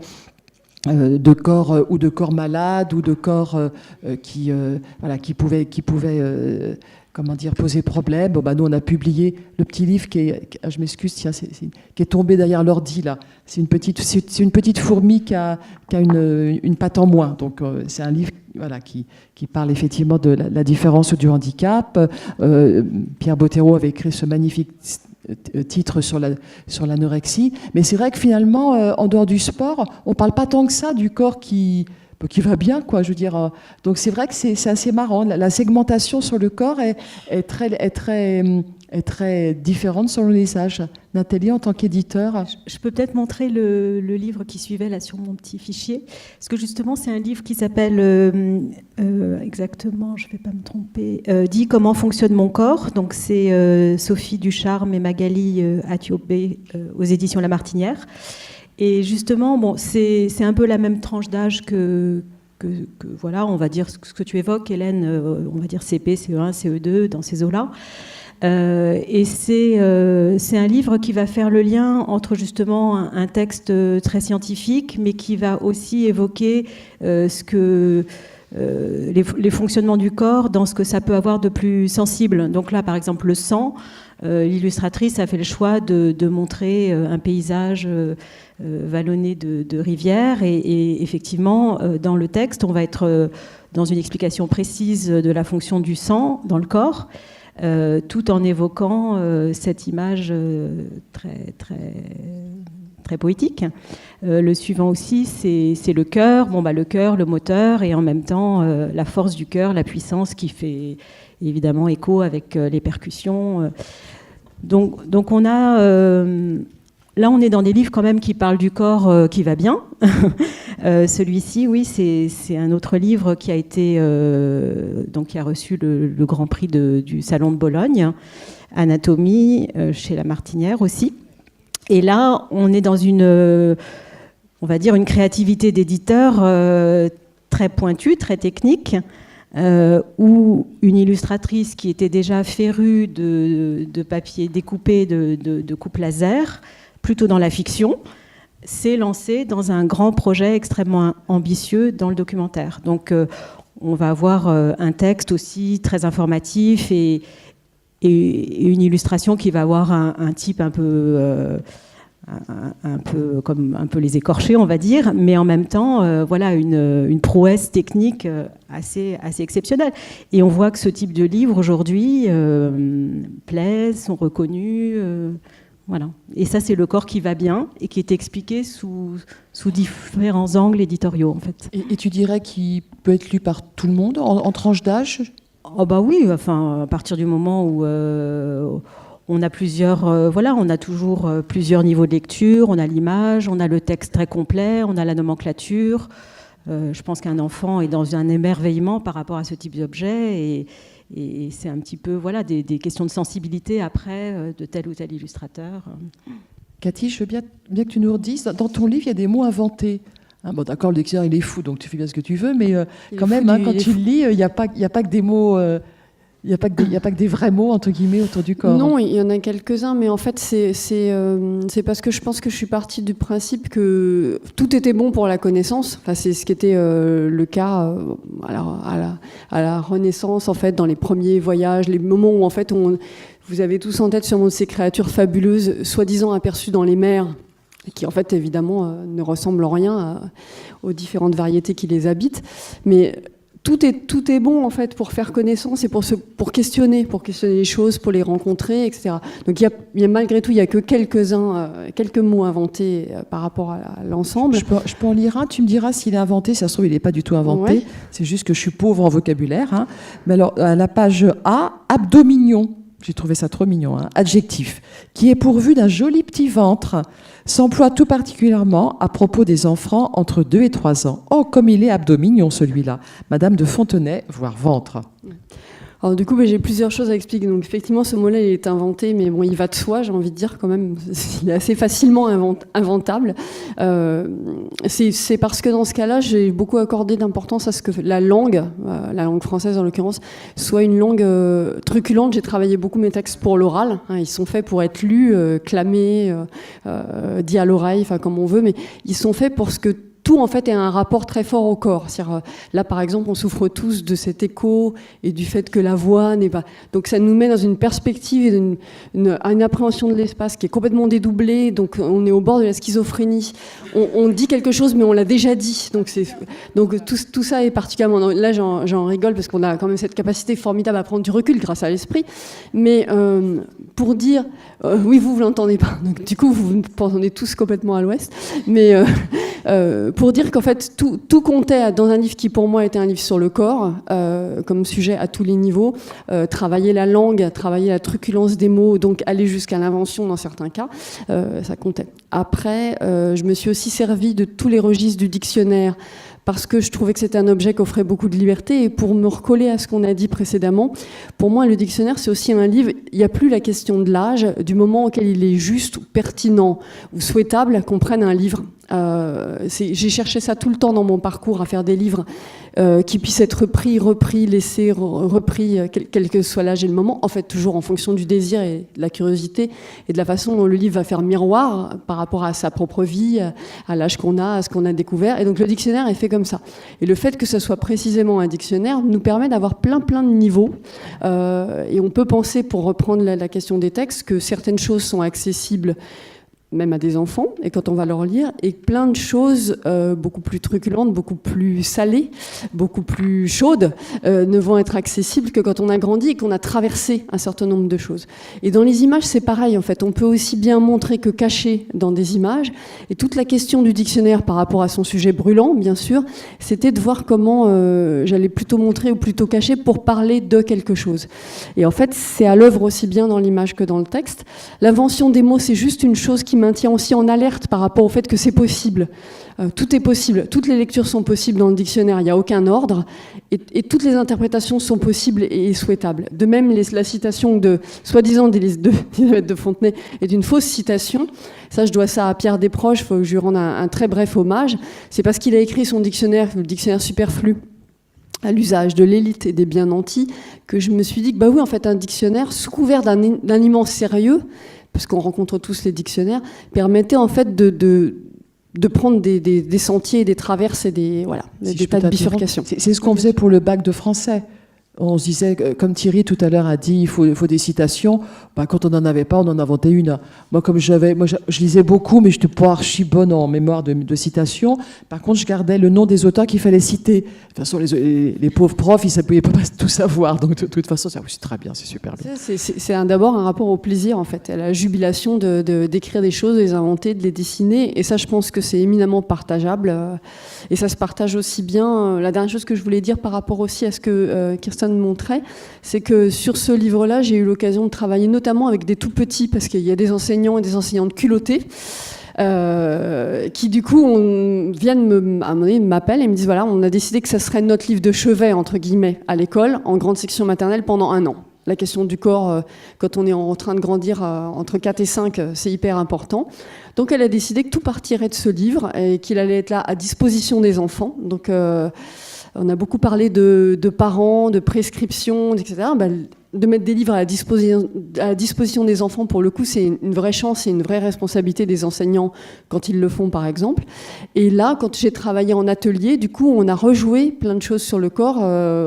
de corps ou de corps malades ou de corps qui pouvaient comment dire, poser problème. Bon, nous on a publié le petit livre qui est tombé derrière l'ordi là. C'est une petite fourmi qui a une patte en moins. Donc c'est un livre qui parle effectivement de la différence du handicap. Pierre Bottero avait écrit ce magnifique titre sur l'anorexie, mais c'est vrai que finalement, en dehors du sport, on parle pas tant que ça du corps qui va bien, quoi. Je veux dire, donc c'est vrai que c'est assez marrant. La segmentation sur le corps est très différente selon les âges. Nathalie, en tant qu'éditeur, je peux peut-être montrer le livre qui suivait là sur mon petit fichier, parce que justement c'est un livre qui s'appelle exactement, je ne vais pas me tromper, dit comment fonctionne mon corps. Donc c'est Sophie Ducharme et Magali Athiobé aux éditions La Martinière. Et justement, bon, c'est un peu la même tranche d'âge que voilà, on va dire ce que tu évoques, Hélène, on va dire CP, CE1, CE2, dans ces eaux-là. Et c'est un livre qui va faire le lien entre justement un texte très scientifique, mais qui va aussi évoquer les fonctionnements du corps dans ce que ça peut avoir de plus sensible. Donc là, par exemple, le sang, l'illustratrice a fait le choix de montrer un paysage vallonné de rivières, et effectivement, dans le texte, on va être dans une explication précise de la fonction du sang dans le corps, tout en évoquant cette image très, très, très poétique. Le suivant aussi, c'est le cœur. Bon, le cœur, le moteur, et en même temps la force du cœur, la puissance qui fait évidemment écho avec les percussions. Donc on a... là, on est dans des livres quand même qui parlent du corps qui va bien. Celui-ci, oui, c'est un autre livre qui a été... donc qui a reçu le Grand Prix du Salon de Bologne. Anatomie, chez La Martinière aussi. Et là, on est dans on va dire, une créativité d'éditeur très pointue, très technique, où une illustratrice qui était déjà férue de papier découpé de coupe laser, plutôt dans la fiction, s'est lancée dans un grand projet extrêmement ambitieux dans le documentaire. Donc, on va avoir un texte aussi très informatif et une illustration qui va avoir un type un peu comme un peu les écorchés, on va dire, mais en même temps, voilà, une prouesse technique assez exceptionnelle. Et on voit que ce type de livres aujourd'hui plaisent, sont reconnus, voilà. Et ça, c'est le corps qui va bien et qui est expliqué sous différents angles éditoriaux, en fait. Et tu dirais qu'il peut être lu par tout le monde, en tranche d'âge ? Oh bah oui, enfin, à partir du moment où on a plusieurs, voilà, on a toujours plusieurs niveaux de lecture, on a l'image, on a le texte très complet, on a la nomenclature. Je pense qu'un enfant est dans un émerveillement par rapport à ce type d'objet et c'est un petit peu, voilà, des questions de sensibilité après de tel ou tel illustrateur. Cathy, je veux bien que tu nous redises, dans ton livre, il y a des mots inventés. Hein, bon, d'accord, le dictionnaire, il est fou, donc tu fais bien ce que tu veux, mais quand même, quand tu le lis, il n'y a pas que des mots... Il n'y a pas que des vrais mots, entre guillemets, autour du corps. Non, il y en a quelques-uns, mais en fait, c'est parce que je pense que je suis partie du principe que tout était bon pour la connaissance. Enfin, c'est ce qui était le cas à la Renaissance, en fait, dans les premiers voyages, les moments où, en fait, vous avez tous en tête sûrement ces créatures fabuleuses, soi-disant aperçues dans les mers, qui, en fait, évidemment, ne ressemblent en rien aux différentes variétés qui les habitent. Mais... Tout est bon en fait pour faire connaissance et pour questionner les choses, pour les rencontrer, etc. Donc malgré tout, il n'y a que quelques mots inventés par rapport à l'ensemble. Je peux en lire un, tu me diras s'il est inventé, ça se trouve il n'est pas du tout inventé, ouais. C'est juste que je suis pauvre en vocabulaire. Hein. Mais alors, à la page A, abdomignon, j'ai trouvé ça trop mignon, hein. Adjectif, qui est pourvu d'un joli petit ventre, s'emploie tout particulièrement à propos des enfants entre 2 et 3 ans. Oh, comme il est abdomignon celui-là. Madame de Fontenay, voire ventre. Alors du coup, j'ai plusieurs choses à expliquer. Donc effectivement, ce mot-là, il est inventé, mais bon, il va de soi, j'ai envie de dire quand même. Il est assez facilement inventable. C'est parce que dans ce cas-là, j'ai beaucoup accordé d'importance à ce que la langue française en l'occurrence, soit une langue truculente. J'ai travaillé beaucoup mes textes pour l'oral. Hein, ils sont faits pour être lus, clamés, dits à l'oreille, enfin comme on veut, mais ils sont faits pour ce que tout, en fait, est un rapport très fort au corps. Là, par exemple, on souffre tous de cet écho et du fait que la voix n'est pas... Donc, ça nous met dans une perspective et une appréhension de l'espace qui est complètement dédoublée. Donc, on est au bord de la schizophrénie. On dit quelque chose, mais on l'a déjà dit. Donc tout ça est particulièrement... Là, j'en rigole parce qu'on a quand même cette capacité formidable à prendre du recul grâce à l'esprit. Mais pour dire... oui, vous l'entendez pas. Donc, du coup, vous entendez tous complètement à l'ouest. Mais... pour dire qu'en fait, tout comptait dans un livre qui, pour moi, était un livre sur le corps, comme sujet à tous les niveaux. Travailler la langue, travailler la truculence des mots, donc aller jusqu'à l'invention dans certains cas, ça comptait. Après, je me suis aussi servie de tous les registres du dictionnaire, parce que je trouvais que c'était un objet qui offrait beaucoup de liberté. Et pour me recoller à ce qu'on a dit précédemment, pour moi, le dictionnaire, c'est aussi un livre, il n'y a plus la question de l'âge, du moment auquel il est juste, ou pertinent, ou souhaitable qu'on prenne un livre. J'ai cherché ça tout le temps dans mon parcours, à faire des livres qui puissent être repris, laissés, repris, quel que soit l'âge et le moment, en fait toujours en fonction du désir et de la curiosité et de la façon dont le livre va faire miroir par rapport à sa propre vie, à l'âge qu'on a, à ce qu'on a découvert. Et donc le dictionnaire est fait comme ça. Et le fait que ce soit précisément un dictionnaire nous permet d'avoir plein de niveaux. Et on peut penser, pour reprendre la question des textes, que certaines choses sont accessibles même à des enfants, et quand on va leur lire, et plein de choses beaucoup plus truculentes, beaucoup plus salées, beaucoup plus chaudes, ne vont être accessibles que quand on a grandi et qu'on a traversé un certain nombre de choses. Et dans les images, c'est pareil, en fait. On peut aussi bien montrer que cacher dans des images. Et toute la question du dictionnaire par rapport à son sujet brûlant, bien sûr, c'était de voir comment j'allais plutôt montrer ou plutôt cacher pour parler de quelque chose. Et en fait, c'est à l'œuvre aussi bien dans l'image que dans le texte. L'invention des mots, c'est juste une chose qui maintient aussi en alerte par rapport au fait que c'est possible. Tout est possible. Toutes les lectures sont possibles dans le dictionnaire. Il n'y a aucun ordre. Et toutes les interprétations sont possibles et souhaitables. De même, la citation soi-disant d'Elisabeth de Fontenay est une fausse citation. Ça, je dois ça à Pierre Desproges. Il faut que je lui rende un très bref hommage. C'est parce qu'il a écrit son dictionnaire, le dictionnaire superflu, à l'usage de l'élite et des bien nantis, que je me suis dit que, bah oui, en fait, un dictionnaire, sous couvert d'un immense sérieux, parce qu'on rencontre tous les dictionnaires, permettait en fait de prendre des sentiers, des traverses et des tas de bifurcations. C'est ce qu'on faisait pour le bac de français. On se disait, comme Thierry tout à l'heure a dit, il faut des citations. Ben, quand on n'en avait pas, on en inventait une. Moi, je lisais beaucoup, mais je n'étais pas archi bonne en mémoire de citations. Par contre, je gardais le nom des auteurs qu'il fallait citer. De toute façon, les pauvres profs, ils ne pouvaient pas tout savoir. Donc, de toute façon, c'est très bien, c'est super bien. C'est d'abord un rapport au plaisir, en fait, à la jubilation d'écrire des choses, de les inventer, de les dessiner. Et ça, je pense que c'est éminemment partageable. Et ça se partage aussi bien. La dernière chose que je voulais dire par rapport aussi à ce que Kirsten montrait, c'est que sur ce livre-là, j'ai eu l'occasion de travailler notamment avec des tout petits, parce qu'il y a des enseignants et des enseignantes culottés, qui du coup à un moment donné m'appellent et me disent voilà, on a décidé que ça serait notre livre de chevet entre guillemets à l'école, en grande section maternelle pendant 1 an. La question du corps, quand on est en train de grandir entre 4 et 5, c'est hyper important. Donc elle a décidé que tout partirait de ce livre et qu'il allait être là à disposition des enfants. Donc on a beaucoup parlé de parents, de prescriptions, etc. De mettre des livres à la disposition des enfants, pour le coup, c'est une vraie chance et une vraie responsabilité des enseignants quand ils le font, par exemple. Et là, quand j'ai travaillé en atelier, du coup, on a rejoué plein de choses sur le corps,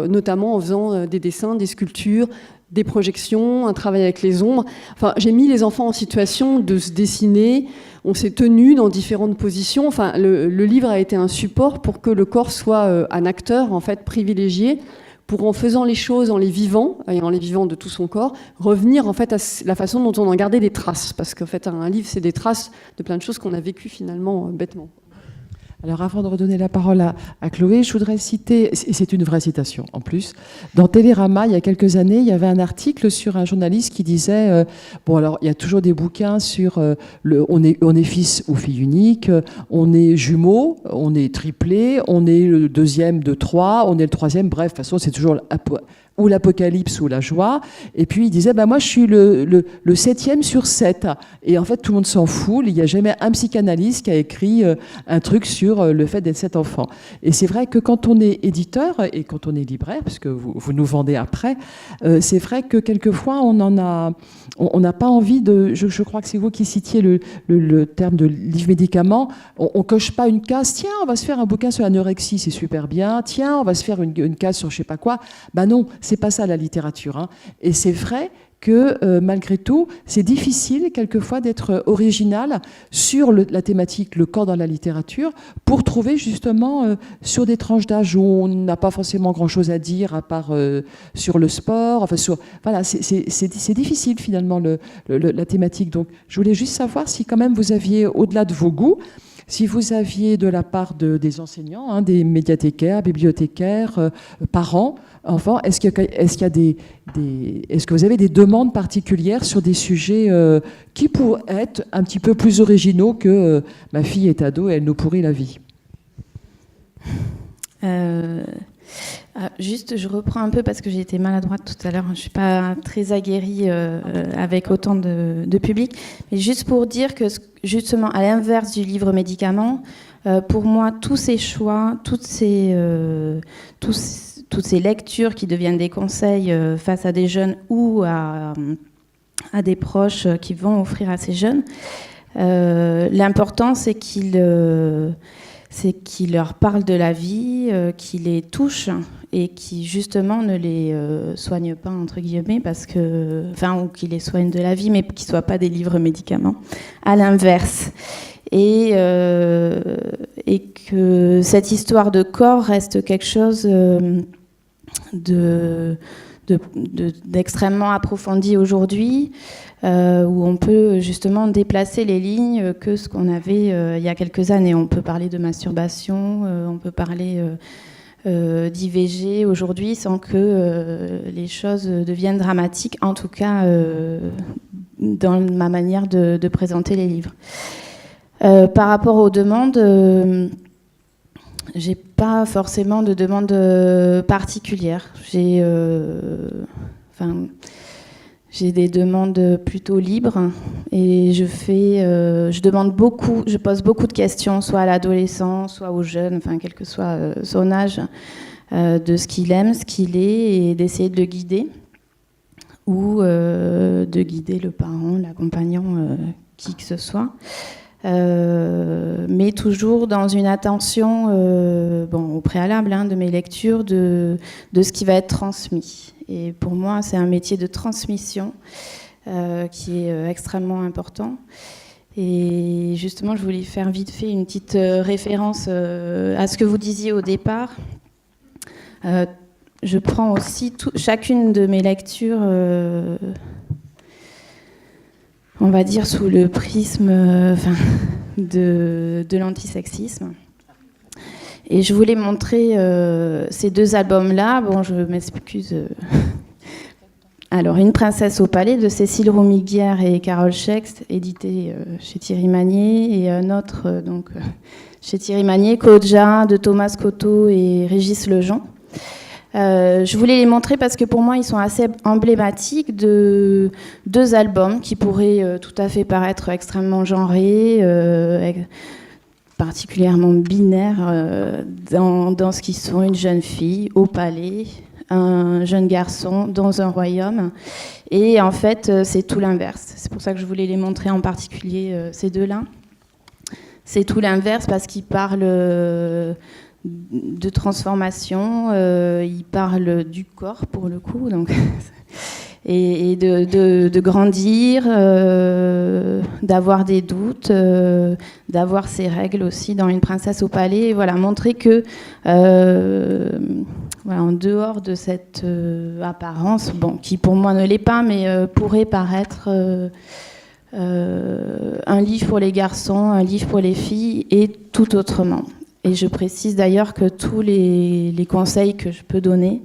notamment en faisant des dessins, des sculptures, des projections, un travail avec les ombres. Enfin, j'ai mis les enfants en situation de se dessiner. On s'est tenus dans différentes positions. Enfin, le livre a été un support pour que le corps soit un acteur, en fait, privilégié, pour, en faisant les choses, en les vivant, et en les vivant de tout son corps, revenir en fait à la façon dont on en gardait des traces. Parce qu'en fait, un livre, c'est des traces de plein de choses qu'on a vécues finalement bêtement. Alors, avant de redonner la parole à Chloé, je voudrais citer, et c'est une vraie citation en plus, dans Télérama, il y a quelques années, il y avait un article sur un journaliste qui disait, bon alors, il y a toujours des bouquins sur, on est fils ou fille unique, on est jumeaux, on est triplé, on est le deuxième de 3, on est le troisième, bref, de toute façon, c'est toujours ou l'apocalypse ou la joie. Et puis il disait, moi je suis le 7e sur 7. Et en fait, tout le monde s'en fout. Il n'y a jamais un psychanalyste qui a écrit un truc sur le fait d'être 7 enfants. Et c'est vrai que quand on est éditeur et quand on est libraire, parce que vous nous vendez après, c'est vrai que quelquefois on n'a pas envie de... Je crois que c'est vous qui citiez le terme de livre-médicament. On coche pas une case. Tiens, on va se faire un bouquin sur l'anorexie, c'est super bien. Tiens, on va se faire une case sur je sais pas quoi. Non, c'est pas ça la littérature. Hein. Et c'est vrai que malgré tout, c'est difficile quelquefois d'être original sur la thématique, le corps dans la littérature, pour trouver justement sur des tranches d'âge où on n'a pas forcément grand-chose à dire à part sur le sport. Enfin, voilà, c'est difficile finalement la thématique. Donc, je voulais juste savoir si quand même vous aviez, au-delà de vos goûts, si vous aviez de la part des enseignants, des médiathécaires, bibliothécaires, parents, enfants, est-ce que vous avez des demandes particulières sur des sujets qui pourraient être un petit peu plus originaux que ma fille est ado et elle nous pourrit la vie? Juste, je reprends un peu parce que j'ai été maladroite tout à l'heure. Je ne suis pas très aguerrie avec autant de public. Mais juste pour dire que, justement, à l'inverse du livre médicament, pour moi, tous ces choix, toutes ces lectures qui deviennent des conseils face à des jeunes ou à des proches qui vont offrir à ces jeunes, l'important, c'est c'est qu'il leur parle de la vie, qui les touche et qui justement ne les soigne pas, entre guillemets, ou qui les soigne de la vie, mais qui ne soient pas des livres médicaments, à l'inverse. Et que cette histoire de corps reste quelque chose d'extrêmement approfondi aujourd'hui, où on peut justement déplacer les lignes que ce qu'on avait il y a quelques années. On peut parler de masturbation, on peut parler d'IVG aujourd'hui sans que les choses deviennent dramatiques, en tout cas dans ma manière de présenter les livres. Par rapport aux demandes, j'ai pas forcément de demande particulière. J'ai des demandes plutôt libres et je pose beaucoup de questions, soit à l'adolescent, soit aux jeunes, quel que soit son âge, de ce qu'il aime, ce qu'il est, et d'essayer de le guider ou de guider le parent, l'accompagnant, qui que ce soit. Mais toujours dans une attention au préalable de mes lectures de ce qui va être transmis. Et pour moi, c'est un métier de transmission qui est extrêmement important. Et justement, je voulais faire vite fait une petite référence à ce que vous disiez au départ. Je prends aussi chacune de mes lectures, on va dire, sous le prisme de l'antisexisme. Et je voulais montrer ces deux albums-là. Bon, je m'excuse. Alors, Une princesse au palais de Cécile Roumiguière et Carole Schext, édité chez Thierry Magnier, et un autre chez Thierry Magnier, Kodja de Thomas Cotto et Régis Lejean. Je voulais les montrer parce que pour moi, ils sont assez emblématiques de deux albums qui pourraient tout à fait paraître extrêmement genrés, particulièrement binaires dans ce qu'ils sont: une jeune fille au palais, un jeune garçon dans un royaume. Et en fait, c'est tout l'inverse. C'est pour ça que je voulais les montrer en particulier, ces deux-là. C'est tout l'inverse parce qu'ils parlent de transformation, il parle du corps pour le coup, donc, et de grandir, d'avoir des doutes, d'avoir ses règles aussi dans Une princesse au palais. Et voilà, montrer que en dehors de cette apparence, qui pour moi ne l'est pas, mais pourrait paraître un livre pour les garçons, un livre pour les filles, et tout autrement. Et je précise d'ailleurs que tous les conseils que je peux donner,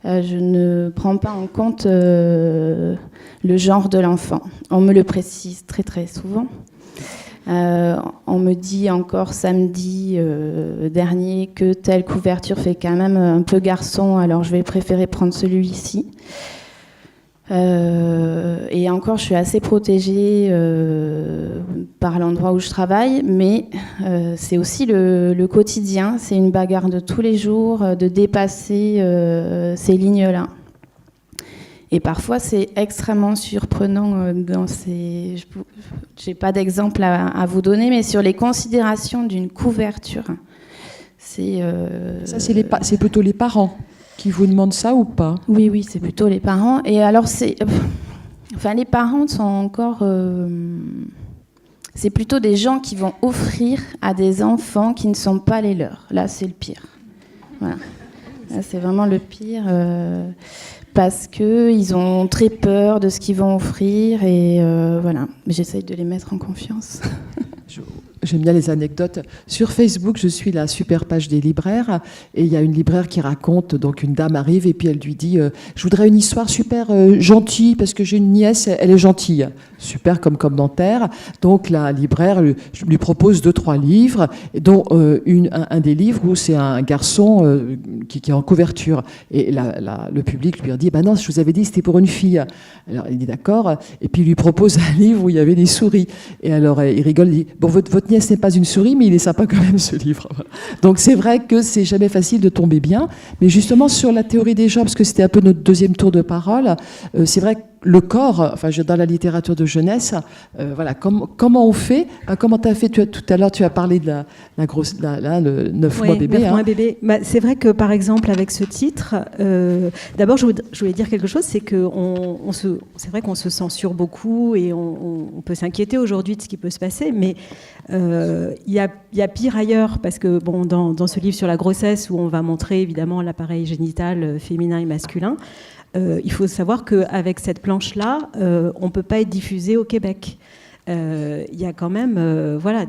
je ne prends pas en compte le genre de l'enfant. On me le précise très très souvent. On me dit encore samedi dernier que telle couverture fait quand même un peu garçon, alors je vais préférer prendre celui-ci. Et encore, je suis assez protégée par l'endroit où je travaille, mais c'est aussi le quotidien, c'est une bagarre de tous les jours de dépasser ces lignes-là. Et parfois, c'est extrêmement surprenant dans ces... J'ai pas d'exemple à vous donner, mais sur les considérations d'une couverture. Ça, c'est plutôt les parents qui vous demandent ça ou pas? Oui, c'est plutôt les parents. Et alors, les parents sont encore... c'est plutôt des gens qui vont offrir à des enfants qui ne sont pas les leurs. Là, c'est le pire. Voilà. Là, c'est vraiment le pire. Parce qu'ils ont très peur de ce qu'ils vont offrir. Et voilà. Mais j'essaye de les mettre en confiance. J'aime bien les anecdotes. Sur Facebook, je suis la super page des libraires, et il y a une libraire qui raconte, donc une dame arrive et puis elle lui dit je voudrais une histoire super gentille parce que j'ai une nièce, elle est gentille. Super comme commentaire. Donc la libraire lui propose 2-3 livres, dont un des livres où c'est un garçon qui est en couverture. Et le public lui a dit non, je vous avais dit c'était pour une fille. Alors il dit d'accord, et puis il lui propose un livre où il y avait des souris. Et alors il rigole, il dit bon, votre nièce n'est pas une souris, mais il est sympa quand même ce livre. Donc c'est vrai que c'est jamais facile de tomber bien, mais justement sur la théorie des genres, parce que c'était un peu notre deuxième tour de parole, c'est vrai le corps, enfin, dans la littérature de jeunesse, voilà, comment on fait, comment tu as fait, tout à l'heure, tu as parlé de la grosse, le 9 mois bébé. 9 mois bébé. Bah, c'est vrai que, par exemple, avec ce titre, d'abord, je voulais dire quelque chose, c'est que c'est vrai qu'on se censure beaucoup et on peut s'inquiéter aujourd'hui de ce qui peut se passer, mais il y a pire ailleurs, parce que bon, dans ce livre sur la grossesse, où on va montrer évidemment l'appareil génital féminin et masculin, il faut savoir qu'avec cette planche-là, on ne peut pas être diffusé au Québec. Il y a quand même voilà,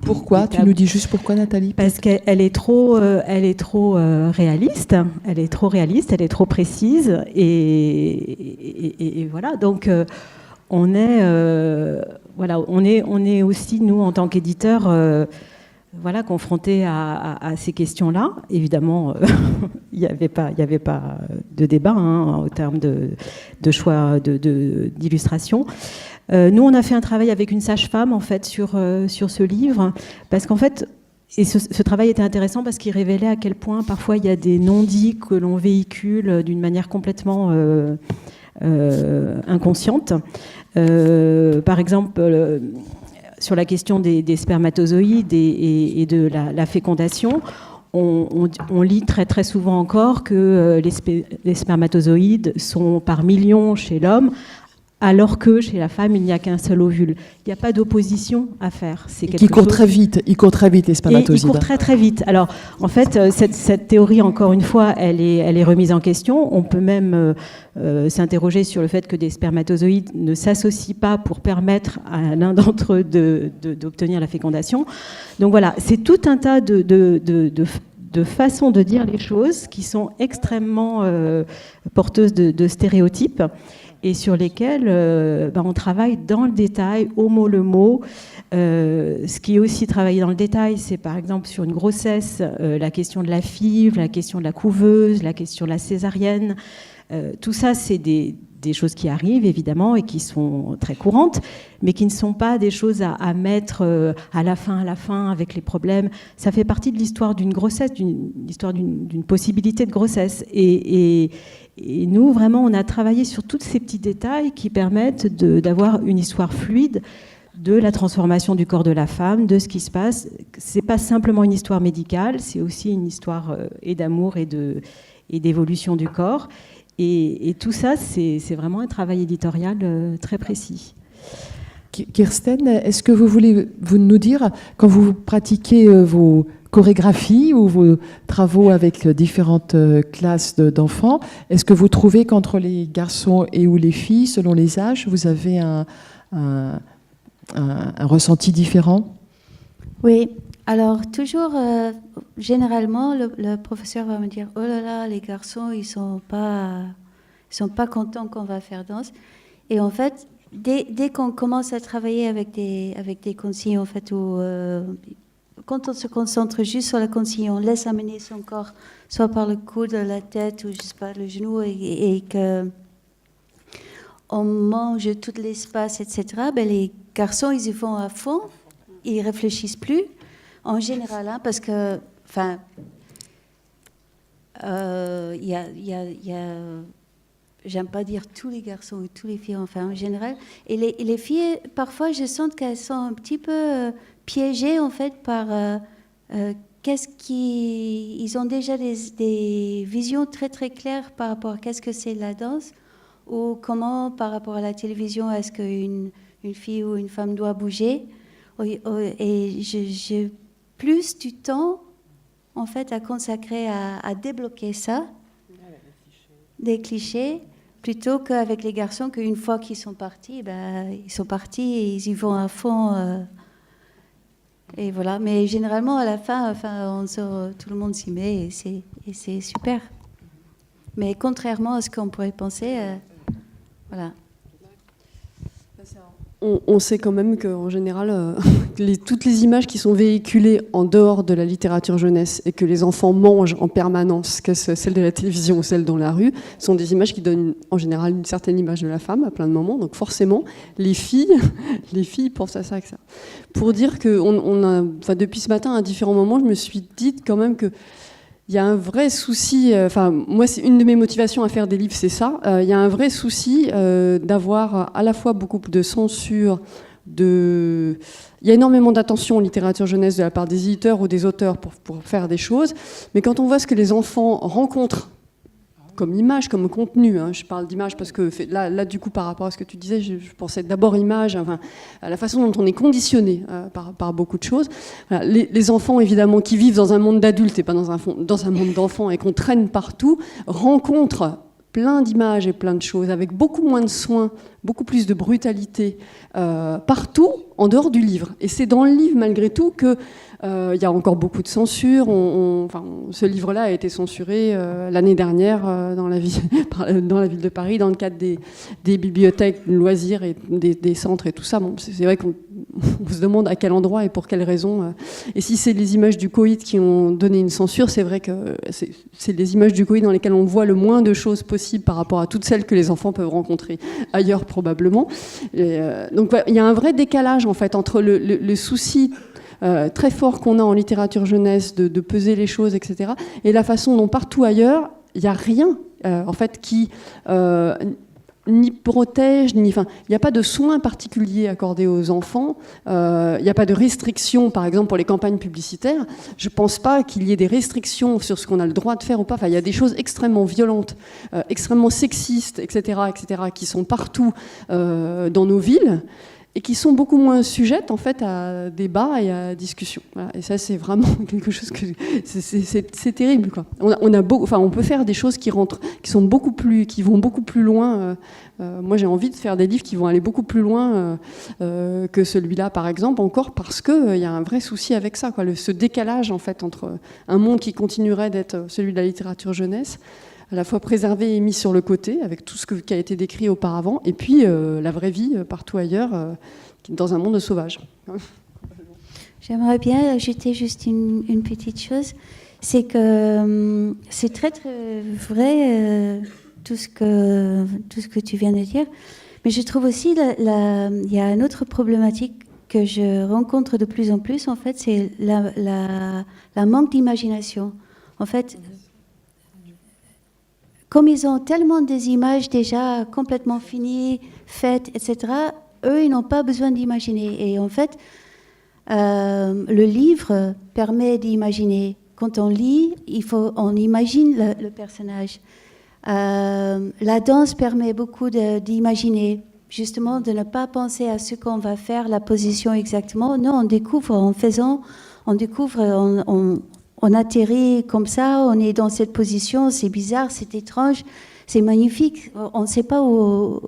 Pourquoi ? Tu nous dis juste pourquoi, Nathalie ? Parce qu'elle est trop réaliste, elle est trop précise, et voilà, donc on est aussi, nous, en tant qu'éditeurs, voilà, confrontés à ces questions-là. Évidemment, il n'y avait pas de débat au terme de choix d'illustration. Nous, on a fait un travail avec une sage-femme, en fait, sur ce livre, parce qu'en fait, et ce travail était intéressant parce qu'il révélait à quel point, parfois, il y a des non-dits que l'on véhicule d'une manière complètement inconsciente. Par exemple, sur la question des spermatozoïdes et de la fécondation, on lit très très souvent encore que les spermatozoïdes sont par millions chez l'homme, alors que chez la femme, il n'y a qu'un seul ovule. Il n'y a pas d'opposition à faire. Qui court très vite. Il court très vite, les spermatozoïdes. Il court très très vite. Alors, en fait, cette théorie, encore une fois, elle est remise en question. On peut même s'interroger sur le fait que des spermatozoïdes ne s'associent pas pour permettre à l'un d'entre eux d'obtenir la fécondation. Donc voilà, c'est tout un tas de façons de dire les choses qui sont extrêmement porteuses de stéréotypes, et sur lesquels on travaille dans le détail, au mot le mot. Ce qui est aussi travaillé dans le détail, c'est par exemple sur une grossesse, la question de la FIV, la question de la couveuse, la question de la césarienne. Tout ça, c'est des choses qui arrivent, évidemment, et qui sont très courantes, mais qui ne sont pas des choses à mettre à la fin, avec les problèmes. Ça fait partie de l'histoire d'une grossesse, d'une possibilité de grossesse. Et nous, vraiment, on a travaillé sur tous ces petits détails qui permettent d'avoir une histoire fluide de la transformation du corps de la femme, de ce qui se passe. C'est pas simplement une histoire médicale, c'est aussi une histoire et d'amour et d'évolution du corps. Et tout ça, c'est vraiment un travail éditorial très précis. Kirsten, est-ce que vous voulez nous dire, quand vous pratiquez vos chorégraphies ou vos travaux avec différentes classes d'enfants, est-ce que vous trouvez qu'entre les garçons et ou les filles, selon les âges, vous avez un ressenti différent ? Oui, alors toujours, généralement, le professeur va me dire « Oh là là, les garçons, ils sont pas contents qu'on va faire danse ». Et en fait, dès qu'on commence à travailler avec des consignes, en fait, où quand on se concentre juste sur la consigne, on laisse amener son corps, soit par le coude, la tête ou je sais pas, le genou, et que on mange tout l'espace, etc. Ben, les garçons, ils y vont à fond, ils réfléchissent plus, en général, parce que, enfin, il y a j'aime pas dire tous les garçons ou tous les filles, enfin, en général. Et les filles, parfois, je sens qu'elles sont un petit peu piégées, en fait, par ils ont déjà des visions très, très claires par rapport à qu'est-ce que c'est la danse, ou comment, par rapport à la télévision, est-ce qu'une fille ou une femme doit bouger. Et j'ai plus du temps, en fait, à consacrer à débloquer ça, des clichés, plutôt qu'avec les garçons, qu'une fois qu'ils sont partis, ils sont partis et ils y vont à fond. Et voilà. Mais généralement, à la fin, on sort, tout le monde s'y met et c'est super. Mais contrairement à ce qu'on pourrait penser, voilà. On sait quand même qu'en général, toutes les images qui sont véhiculées en dehors de la littérature jeunesse et que les enfants mangent en permanence, que celle de la télévision ou celle dans la rue, sont des images qui donnent en général une certaine image de la femme à plein de moments. Donc forcément, les filles pensent à ça que ça. Pour dire que depuis ce matin, à différents moments, je me suis dit quand même que il y a un vrai souci, moi c'est une de mes motivations à faire des livres, c'est ça, il y a un vrai souci d'avoir à la fois beaucoup de censure, il y a énormément d'attention en littérature jeunesse de la part des éditeurs ou des auteurs pour faire des choses, mais quand on voit ce que les enfants rencontrent comme image, comme contenu, hein, je parle d'image parce que là, du coup, par rapport à ce que tu disais, je pensais d'abord image, enfin, à la façon dont on est conditionné par beaucoup de choses. Voilà, les enfants, évidemment, qui vivent dans un monde d'adultes et pas dans un monde d'enfants et qu'on traîne partout, rencontrent plein d'images et plein de choses, avec beaucoup moins de soins, beaucoup plus de brutalité, partout, en dehors du livre. Et c'est dans le livre, malgré tout, que il y a encore beaucoup de censure. Ce livre-là a été censuré l'année dernière dans la ville de Paris, dans le cadre des bibliothèques, loisirs et des centres et tout ça. Bon, c'est vrai qu'on se demande à quel endroit et pour quelles raisons. Et si c'est les images du coït qui ont donné une censure, c'est vrai que c'est les images du coït dans lesquelles on voit le moins de choses possibles par rapport à toutes celles que les enfants peuvent rencontrer ailleurs probablement. Donc il y a un vrai décalage en fait entre le souci très fort qu'on a en littérature jeunesse de peser les choses, etc. Et la façon dont partout ailleurs, il n'y a rien en fait qui ni protège, il n'y a pas de soins particuliers accordés aux enfants, il n'y a pas de restrictions, par exemple pour les campagnes publicitaires. Je ne pense pas qu'il y ait des restrictions sur ce qu'on a le droit de faire ou pas. Enfin, il y a des choses extrêmement violentes, extrêmement sexistes, etc., qui sont partout dans nos villes, et qui sont beaucoup moins sujettes en fait à débat et à discussion. Voilà. Et ça, c'est vraiment quelque chose que c'est terrible, quoi. On peut faire des choses qui vont beaucoup plus loin. Moi, j'ai envie de faire des livres qui vont aller beaucoup plus loin que celui-là, par exemple, encore parce que il y a un vrai souci avec ça, quoi. Ce décalage en fait entre un monde qui continuerait d'être celui de la littérature jeunesse, à la fois préservé et mis sur le côté, avec tout ce qui a été décrit auparavant, et puis la vraie vie partout ailleurs, dans un monde sauvage. J'aimerais bien ajouter juste une petite chose, c'est que c'est très très vrai tout ce que tu viens de dire, mais je trouve aussi il y a une autre problématique que je rencontre de plus en plus, en fait, c'est la manque d'imagination. En fait, comme ils ont tellement des images déjà complètement finies, faites, etc., eux, ils n'ont pas besoin d'imaginer. Et en fait, le livre permet d'imaginer. Quand on lit, on imagine le personnage. La danse permet beaucoup d'imaginer, justement, de ne pas penser à ce qu'on va faire, la position exactement. Non, on découvre en faisant, on atterrit comme ça, on est dans cette position, c'est bizarre, c'est étrange, c'est magnifique. On ne sait pas où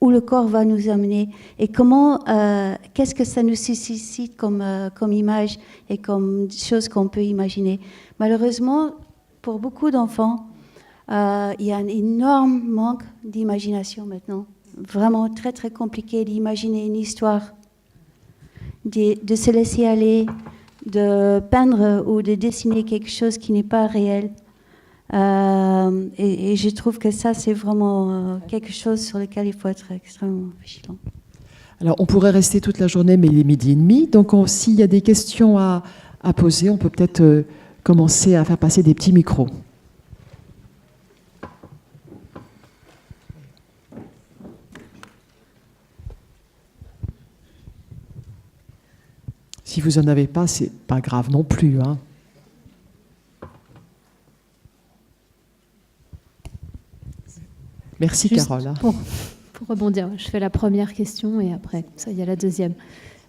le corps va nous amener et qu'est-ce que ça nous suscite comme image et comme chose qu'on peut imaginer. Malheureusement, pour beaucoup d'enfants, il y a un énorme manque d'imagination maintenant. Vraiment très très compliqué d'imaginer une histoire, de se laisser aller, de peindre ou de dessiner quelque chose qui n'est pas réel. Et je trouve que ça, c'est vraiment quelque chose sur lequel il faut être extrêmement vigilant. Alors, on pourrait rester toute la journée, mais il est 12h30. Donc, s'il y a des questions à poser, on peut peut-être commencer à faire passer des petits micros. Si vous n'en avez pas, c'est pas grave non plus, hein. Merci juste Carole. Pour rebondir, je fais la première question et après, ça, il y a la deuxième.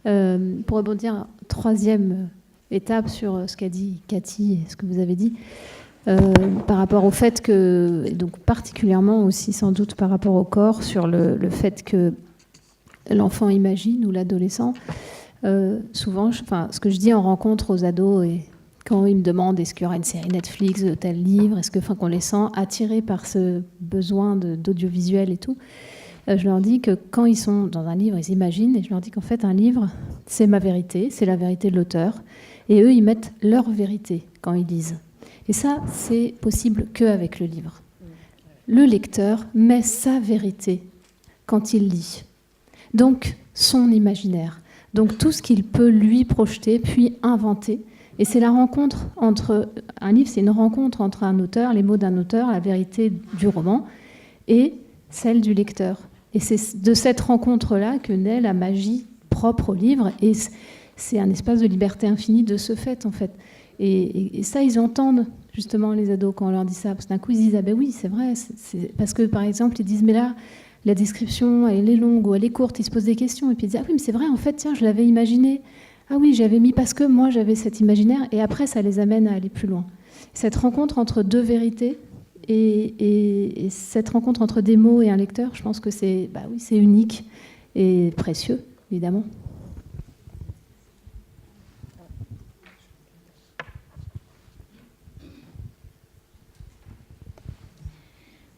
Pour rebondir, troisième étape sur ce qu'a dit Cathy et ce que vous avez dit, par rapport au fait que, et donc particulièrement aussi sans doute par rapport au corps, sur le fait que l'enfant imagine ou l'adolescent. Souvent, ce que je dis en rencontre aux ados, et quand ils me demandent est-ce qu'il y aura une série Netflix de tel livre, est-ce qu'on les sent attirés par ce besoin d'audiovisuel et tout, je leur dis que quand ils sont dans un livre, ils imaginent, et je leur dis qu'en fait un livre, c'est ma vérité, c'est la vérité de l'auteur, et eux, ils mettent leur vérité quand ils lisent. Et ça, c'est possible qu'avec le livre. Le lecteur met sa vérité quand il lit. Donc, son imaginaire. Donc tout ce qu'il peut lui projeter, puis inventer, Et c'est la rencontre entre... Un livre, c'est une rencontre entre un auteur, les mots d'un auteur, la vérité du roman, et celle du lecteur. Et c'est de cette rencontre-là que naît la magie propre au livre. Et c'est un espace de liberté infinie de ce fait, en fait. Et ça, ils entendent, justement, les ados, quand on leur dit ça. Parce que d'un coup, ils disent « Ah ben oui, c'est vrai. » Parce que, par exemple, ils disent « Mais là, la description, elle est longue ou elle est courte. » Ils se posent des questions. Et puis ils disent « Ah oui, mais c'est vrai, en fait, tiens, je l'avais imaginé. Ah oui, j'avais mis parce que moi, j'avais cet imaginaire. » Et après, ça les amène à aller plus loin. Cette rencontre entre deux vérités, et cette rencontre entre des mots et un lecteur, je pense que c'est unique et précieux, évidemment.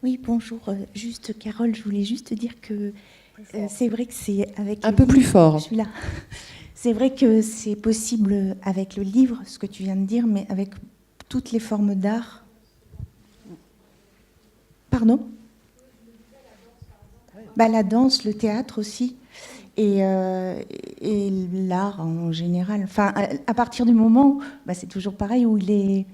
Oui, bonjour. Juste, Carole, je voulais juste dire que c'est vrai que c'est avec... Un peu plus fort. Je suis là. C'est vrai que c'est possible avec le livre, ce que tu viens de dire, mais avec toutes les formes d'art. Pardon ? La danse, le théâtre aussi, et l'art en général. Enfin, à partir du moment, c'est toujours pareil, où il est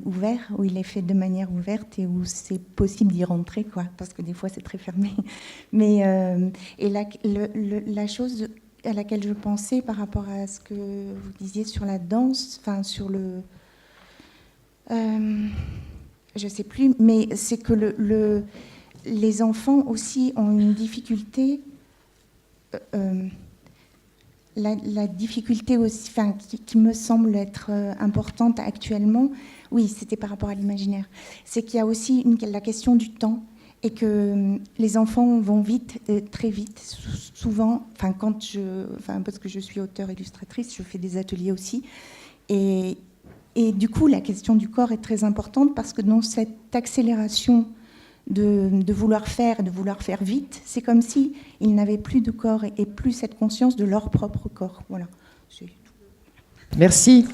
ouvert, où il est fait de manière ouverte et où c'est possible d'y rentrer, quoi, parce que des fois c'est très fermé. Mais et la chose à laquelle je pensais par rapport à ce que vous disiez sur la danse, enfin sur le... je sais plus, mais c'est que les enfants aussi ont une difficulté, la difficulté aussi, enfin, qui me semble être importante actuellement, oui, c'était par rapport à l'imaginaire, c'est qu'il y a aussi la question du temps, et que les enfants vont vite, très vite, souvent, parce que je suis auteure illustratrice, je fais des ateliers aussi, et du coup, la question du corps est très importante parce que dans cette accélération de vouloir faire vite, c'est comme si ils n'avaient plus de corps et plus cette conscience de leur propre corps. Voilà. Merci.